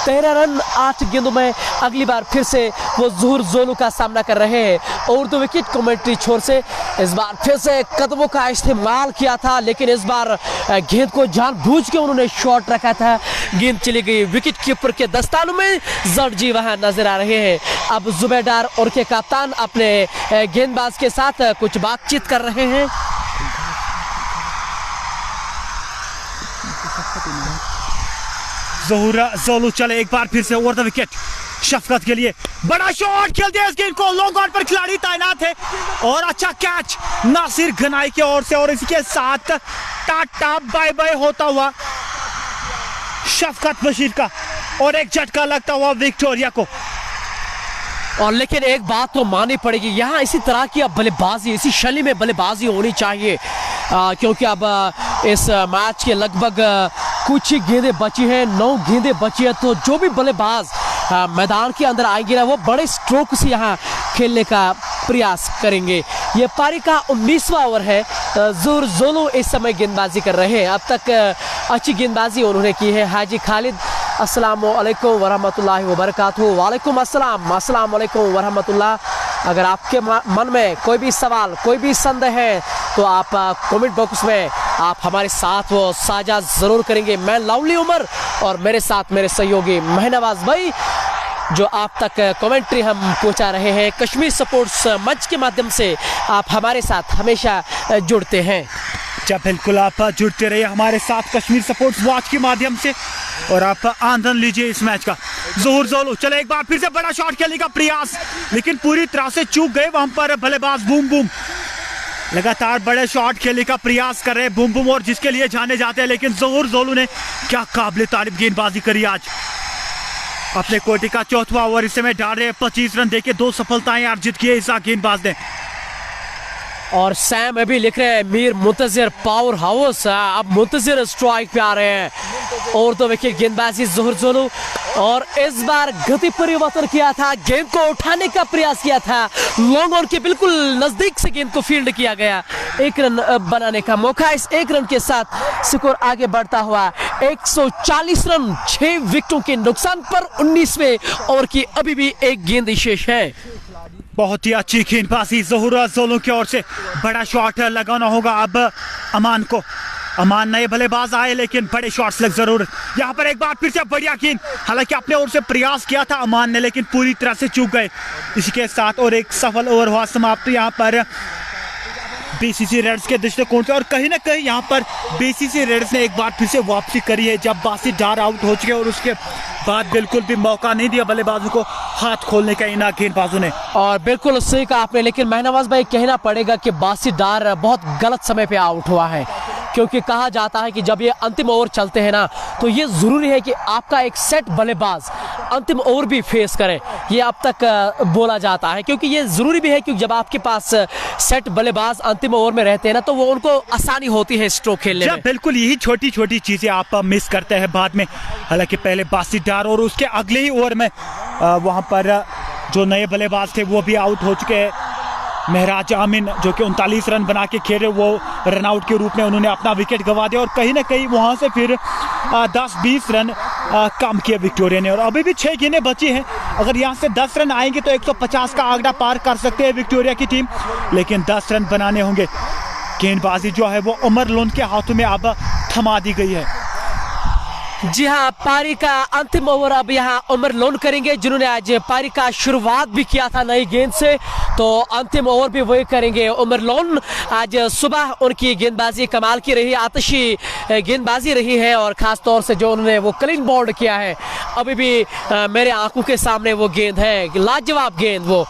13 रन 8 गेंदों में। अगली बार फिर से वो ज़ुहर जोलू का सामना कर रहे हैं। और 2 विकेट कमेंट्री छोर से इस बार फिर से कदमों का इस्तेमाल किया था, लेकिन इस बार गेंद को जानबूझ के उन्होंने शॉट रखा था। गेंद चली गई विकेट कीपर के दस्तानों में। जर्जी वहां नजर आ रहे हैं। अब जुबेदार और के कप्तान अपने गेंदबाज के साथ कुछ बातचीत कर रहे हैं। ज़ुहर जोलू चले एक बार फिर से ओवर द विकेट शफकत के लिए। बड़ा शॉट खेल दिया इस गेंद को, लॉन्ग ऑन पर खिलाड़ी तैनात है, और अच्छा कैच नासिर गनाई की ओर से, और इसके साथ टाटा बाय बाय होता हुआ शफकत बशीर का, और एक झटका लगता हुआ विक्टोरिया को। और लेकिन एक बात तो माननी पड़ेगी, यहाँ इसी तरह की अब बल्लेबाजी, इसी शैली में बल्लेबाजी होनी चाहिए, क्योंकि अब इस मैच के लगभग कुछ ही गेंदें बची हैं, 9 गेंदें बची है। तो जो भी बल्लेबाज मैदान के अंदर आएंगे ना, वो बड़े स्ट्रोक से यहाँ खेलने का प्रयास करेंगे। ये पारी का 19वां ओवर है। ज़ोर जोलो इस समय गेंदबाजी कर रहे हैं। अब तक अच्छी गेंदबाजी उन्होंने की है। हाजी खालिद, अस्सलामु अलैकुम वरहमतुल्लाहि वबरकातुहू। वालेकुम अस्सलाम, अस्सलामु अलैकुम वरहमतुल्लाह। अगर आपके मन में कोई भी सवाल, कोई भी संदेह है तो आप कमेंट बॉक्स में आप हमारे साथ वो साझा ज़रूर करेंगे। मैं लवली उमर और मेरे साथ मेरे सहयोगी महनवाज भाई, जो आप तक कमेंट्री हम पहुंचा रहे हैं कश्मीर स्पोर्ट्स मंच के माध्यम से। आप हमारे साथ हमेशा जुड़ते हैं। जब बिल्कुल आप जुड़ते रहिए हमारे साथ कश्मीर स्पोर्ट्स वॉच के माध्यम से और आप आनंद लीजिए इस मैच का। ज़ोहर जोलू, चले एक बार फिर से बड़ा शॉट खेलने का प्रयास, लेकिन पूरी तरह से चूक गए वहां पर बल्लेबाज बूम बूम। लगातार बड़े शॉट खेलने का प्रयास कर रहे हैं बूम बूम, और जिसके लिए जाने जाते हैं। लेकिन ज़ोहर जोलू ने क्या काबिल तारीफ गेंदबाजी करी आज। अपने कोटि का 4वां ओवर इस समय डाल रहे हैं। 25 रन देके 2 सफलताएं अर्जित की है इस गेंदबाज ने। और सैम अभी लिख रहे हैं मीर मुंतजिर पावर हाउस। अब मुंतजिर स्ट्राइक पे आ रहे हैं। और 2 विकेट गेंदबाजी ज़ोहर जोलू, और इस बार गति परिवर्तन किया था, गेंद को उठाने का प्रयास किया था। लॉन्ग ऑन के बिल्कुल नजदीक से गेंद को फील्ड किया गया। 1 रन बनाने का मौका। इस 1 रन के साथ स्कोर आगे बढ़ता हुआ 140 रन 6 विकेटों के नुकसान पर 19वें ओवर की अभी भी 1 गेंद शेष है। बहुत ही अच्छी गेंदबाजी ज़ोहर जोलू की ओर से। बड़ा शॉट लगाना होगा अब अमान को। अमान नए बल्लेबाज आए लेकिन बड़े शॉट्स लग जरूर। यहाँ पर एक बार फिर से बढ़िया गेंद, हालांकि अपने ओर से प्रयास किया था अमान ने, लेकिन पूरी तरह से चूक गए। इसी के साथ और एक सफल ओवर हुआ समाप्त यहाँ पर बीसीसी रेड्स के दृष्टिकोण से। और कहीं ना कहीं यहाँ पर बीसीसी रेड्स ने एक बार फिर से वापसी करी है, जब बासित डार आउट हो चुके और उसके बाद बिल्कुल भी मौका नहीं दिया बल्लेबाजों को हाथ खोलने का इन गेंदबाजों ने। और बिल्कुल सही कहा आपने, लेकिन महनवाज भाई कहना पड़ेगा कि बासित डार बहुत गलत समय पे आउट हुआ है, क्योंकि कहा जाता है कि जब ये अंतिम ओवर चलते हैं ना, तो ये जरूरी है कि आपका एक सेट बल्लेबाज अंतिम ओवर भी फेस करे। ये अब तक बोला जाता है, क्योंकि ये जरूरी भी है, क्योंकि जब आपके पास सेट बल्लेबाज अंतिम ओवर में रहते हैं ना, तो वो उनको आसानी होती है स्ट्रोक खेलने में। बिल्कुल यही छोटी छोटी चीजें आप मिस करते हैं बाद में। हालांकि पहले बासित डार और उसके अगले ही ओवर में वहां पर जो नए बल्लेबाज थे वो भी आउट हो चुके हैं। महराज आमिन जो कि 39 रन बना के खेले, वो रनआउट के रूप में उन्होंने अपना विकेट गंवा दिया, और कहीं ना कहीं वहां से फिर 10-20 रन कम किए विक्टोरिया ने। और अभी भी 6 गेंदें बची हैं। अगर यहाँ से 10 रन आएंगे तो 150 का आंकड़ा पार कर सकते हैं विक्टोरिया की टीम, लेकिन 10 रन बनाने होंगे। गेंदबाजी जो है वो उमर लोन के हाथों में अब थमा दी गई है। जी हाँ, पारी का अंतिम ओवर अब यहाँ उमर लोन करेंगे, जिन्होंने आज पारी का शुरुआत भी किया था नई गेंद से। तो अंतिम ओवर भी वही करेंगे उमर लोन। आज सुबह उनकी गेंदबाजी कमाल की रही, आतिशी गेंदबाजी रही है, और खास तौर से जो उन्होंने वो क्लीन बॉल्ड किया है, अभी भी मेरे आंखों के सामने वो गेंद है, लाजवाब गेंद वो।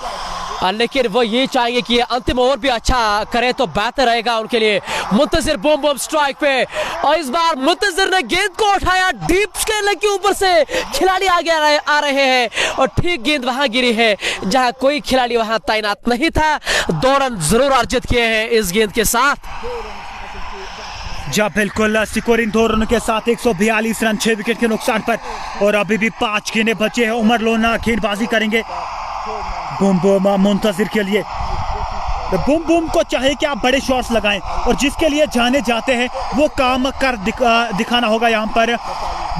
लेकिन वो ये चाहेंगे कि अंतिम ओवर भी अच्छा करे तो बेहतर रहेगा उनके लिए। मुंतजिर बूम बूम स्ट्राइक पे, और इस बार मुंतजिर ने गेंद को उठाया डीप स्केल के ऊपर से। खिलाड़ी आगे आ रहे हैं, और ठीक गेंद वहां गिरी है जहां कोई खिलाड़ी वहां तैनात नहीं था। 2 रन जरूर अर्जित किए हैं इस गेंद के साथ। जब बिल्कुल स्कोरिंग 2 रनों के साथ 142 रन 6 विकेट के नुकसान पर, और अभी भी 5 गेंदें बचे हैं। उमर लोन गेंदबाजी करेंगे बूम बूम मुंतजिर के लिए। बूम बूम को चाहे कि आप बड़े शॉट्स लगाएं, और जिसके लिए जाने जाते हैं वो काम कर दिखाना होगा यहाँ पर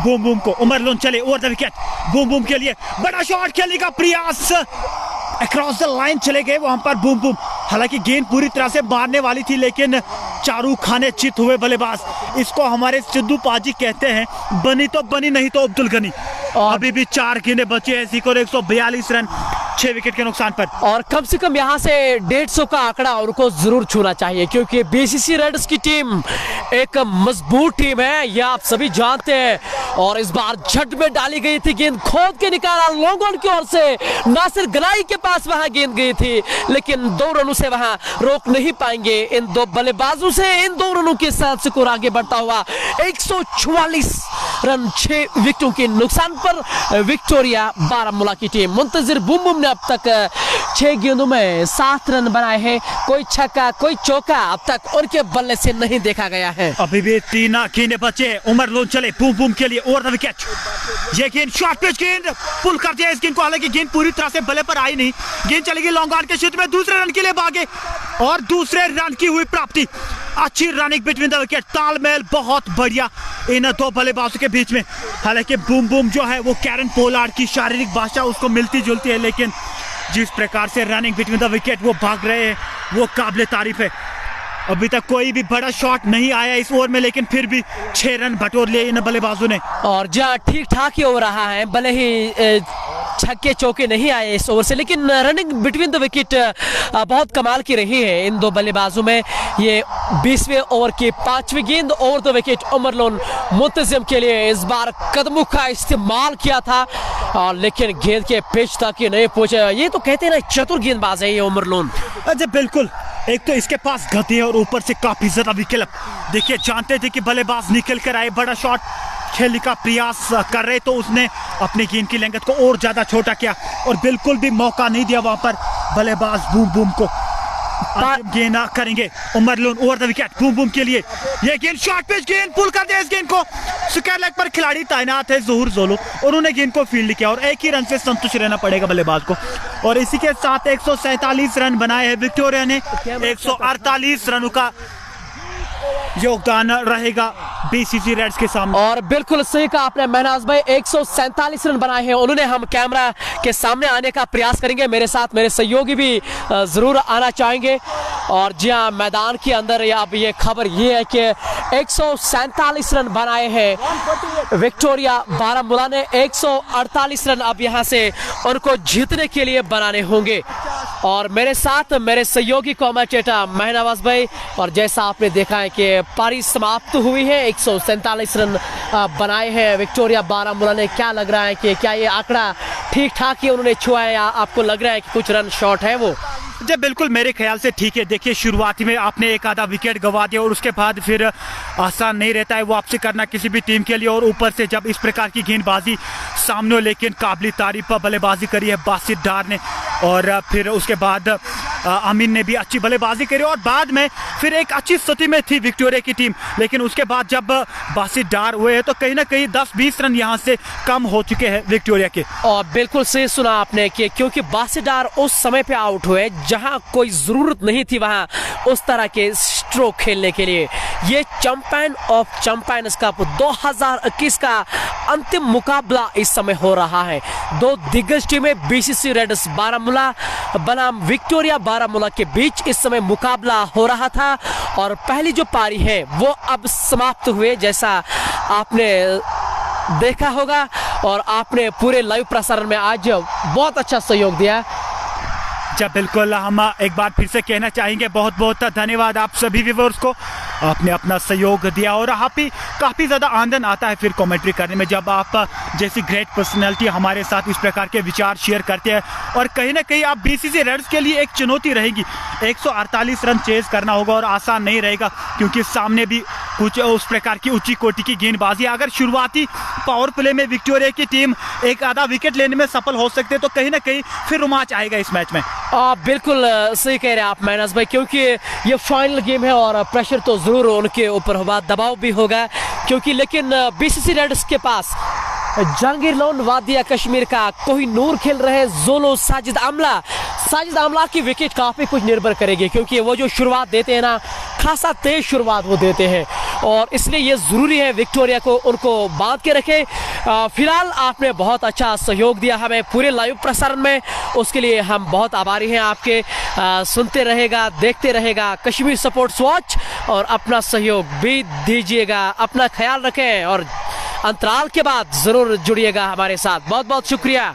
बूम बूम को। उमर लोन चले over the wicket, boom boom के लिए बड़ा शॉट खेलने का प्रयास, अक्रॉस द लाइन चले गए वहां पर बूम बूम। हालांकि गेंद पूरी तरह से मारने वाली थी, लेकिन चारू खाने चित हुए बल्लेबाज। इसको हमारे सिद्धू पाजी कहते हैं, बनी तो बनी, नहीं तो अब्दुल गनी। अभी भी 4 गेंदें बची है, स्कोर 142 रन 6 विकेट के नुकसान पर। और कम से कम यहाँ से 150 का आंकड़ा उनको जरूर छूना चाहिए, क्योंकि बीसीसी रेड्स की टीम एक मजबूत टीम है, यह आप सभी जानते हैं। और इस बार झट में डाली गई थी गेंद, खोद के निकाला लॉन्ग ऑन की ओर से। नासिर गनाई के पास वहां गेंद गई थी, लेकिन 2 रनों से वहां रोक नहीं पाएंगे इन 2 बल्लेबाजों से। इन 2 रनों के साथ स्कोर आगे बढ़ता हुआ 144 रन 6 विकेटों के नुकसान पर विक्टोरिया बारामूला की टीम। मुंतजिर बूम बूम ने अब तक 6 गेंदों में 7 रन बनाए हैं। कोई छक्का कोई चौका अब तक उनके बल्ले से नहीं देखा गया है। अभी भी 3 गेंदें बचे। उमर लोन चले बूम बूम के लिए ओवर द विकेट। ये गेंद शॉर्ट पिच गेंद पुल कर दिया इस गेंद को, हालांकि गेंद पूरी तरह से बल्ले पर आई नहीं। गेंद चलेगी लॉन्ग ऑन के क्षेत्र में, दूसरे रन के लिए भागे और दूसरे रन की हुई प्राप्ति। अच्छी रनिंग बिटवीन द विकेट, तालमेल बहुत बढ़िया इन 2 बल्लेबाजों के बीच में। हालांकि बूम बूम जो है वो कैरन पोलार्ड की शारीरिक भाषा उसको मिलती जुलती है, लेकिन जिस प्रकार से रनिंग बिटवीन द विकेट वो भाग रहे हैं वो काबिले तारीफ है। अभी तक कोई भी बड़ा शॉट नहीं आया इस ओवर में, लेकिन फिर भी 6 रन बटोर लिए इन बल्लेबाजों ने। और जहाँ ठीक ठाक ही हो रहा है, भले ही छक्के चौके नहीं आए इस ओवर से, लेकिन रनिंग बिटवीन द विकेट बहुत कमाल की रही है इन 2 बल्लेबाजों में। ये 20वें ओवर की 5वीं गेंद over the wicket Umar Lone Muntazim के लिए इस बार कदमों का इस्तेमाल किया था, और लेकिन गेंद के पिच तक ही नहीं पहुंचे। ये तो कहते हैं ना चतुर गेंदबाज है ये उमर लोन। अच्छा बिल्कुल, एक तो इसके पास गति है और ऊपर से काफी ज्यादा विकल्प। देखिए जानते थे कि बल्लेबाज निकल कर आए, बड़ा शॉट खेलने का प्रयास कर रहे, तो उसने अपनी गेंद की लंगत को और ज्यादा छोटा किया और बिल्कुल भी मौका नहीं दिया वहां पर बल्लेबाज बूम बूम को। गेंद करेंगे Umar Lone over the wicket boom boom के लिए। ये गेंद शॉर्ट पिच गेंद पुल कर दिया इस गेंद को। स्क्वायर लेग पर खिलाड़ी तैनात है ज़ोहर जोलो, और उन्होंने गेंद को फील्ड किया और 1 ही रन से संतुष्ट रहना पड़ेगा बल्लेबाज को। और इसी के साथ 147 रन बनाए हैं विक्टोरिया ने। 148 रनों का योगदान रहेगा बीसीसी रेड्स के सामने। और बिल्कुल सही कहा आपने महनाज भाई, 147 रन बनाए हैं उन्होंने। हम कैमरा के सामने आने का प्रयास करेंगे, मेरे साथ मेरे सहयोगी भी जरूर आना चाहेंगे। और जी हाँ, मैदान के अंदर अब ये खबर ये है कि 147 रन बनाए हैं विक्टोरिया बारामूला ने। 148 रन अब यहाँ से उनको जीतने के लिए बनाने होंगे। और मेरे साथ मेरे सहयोगी कमेंटेटर महनाज भाई, और जैसा आपने देखा है कि पारी समाप्त हुई है, 147 रन बनाए हैं विक्टोरिया बारामूला ने। क्या लग रहा है कि क्या ये आंकड़ा ठीक ठाक ही उन्होंने छुआ है, या आपको लग रहा है कि कुछ रन शॉर्ट है वो? जी बिल्कुल, मेरे ख्याल से ठीक है। देखिए शुरुआती में आपने एक आधा विकेट गंवा दिया और उसके बाद फिर आसान नहीं रहता है वापसी करना किसी भी टीम के लिए। और ऊपर से जब इस प्रकार की गेंदबाजी सामने, लेकिन काबिल तारीफ बल्लेबाजी करी है बासित डार ने, और फिर उसके बाद अमीन ने भी अच्छी बल्लेबाजी करी, और बाद में फिर एक अच्छी स्थिति में थी विक्टोरिया की टीम। लेकिन उसके बाद जब बासित डार हुए हैं तो कहीं ना कहीं 10-20 रन यहाँ से कम हो चुके हैं विक्टोरिया के। और बिल्कुल सही सुना आपने कि क्योंकि बासित डार उस समय पे आउट हुए जहां कोई जरूरत नहीं थी वहां उस तरह के स्ट्रोक खेलने के लिए। ये चैंपियन ऑफ चैंपियंस कप 2021 का अंतिम मुकाबला इस समय हो रहा है। 2 दिग्गज टीमें बीसीसी रेड्स बारामूला बनाम विक्टोरिया बारामूला के बीच इस समय मुकाबला हो रहा था, और पहली जो पारी है वो अब समाप्त हुए, जैसा आपने देखा होगा और आपने पूरे लाइव प्रसारण में आज बहुत अच्छा सहयोग दिया। जब बिल्कुल हम एक बार फिर से कहना चाहेंगे बहुत बहुत धन्यवाद आप सभी व्यूअर्स को, आपने अपना सहयोग दिया। और काफ़ी ज़्यादा आनंद आता है फिर कमेंट्री करने में जब आप जैसी ग्रेट पर्सनैलिटी हमारे साथ इस प्रकार के विचार शेयर करते हैं। और कहीं ना कहीं आप बीसीसी रेड्स के लिए एक चुनौती रहेगी, 148 रन चेज करना होगा और आसान नहीं रहेगा, क्योंकि सामने भी कुछ उस प्रकार की ऊंची कोटि की गेंदबाजी। अगर शुरुआती पावर प्ले में विक्टोरिया की टीम एक आधा विकेट लेने में सफल हो सकते तो कहीं ना कहीं फिर रोमांच आएगा इस मैच में। बिल्कुल सही कह रहे हैं आप महनाज भाई, क्योंकि ये फाइनल गेम है और प्रेशर तो जरूर उनके ऊपर होगा, दबाव भी होगा, क्योंकि लेकिन बीसीसी रेड्स के पास जहांगीर लोन वादिया कश्मीर का कोहिनूर खेल रहे जोलो साजिद आमला की विकेट काफी कुछ निर्भर करेगी, क्योंकि वो जो शुरुआत देते हैं ना, खासा तेज शुरुआत वो देते हैं, और इसलिए ये जरूरी है विक्टोरिया को उनको बांध के रखे। फिलहाल आपने बहुत अच्छा सहयोग दिया हमें पूरे लाइव प्रसारण में, उसके लिए हम बहुत आभारी हैं आपके। सुनते रहेगा, देखते रहेगा कश्मीर स्पोर्ट्स वॉच, और अपना सहयोग भी दीजिएगा। अपना ख्याल रखें और अंतराल के बाद जरूर जुड़िएगा हमारे साथ। बहुत बहुत शुक्रिया।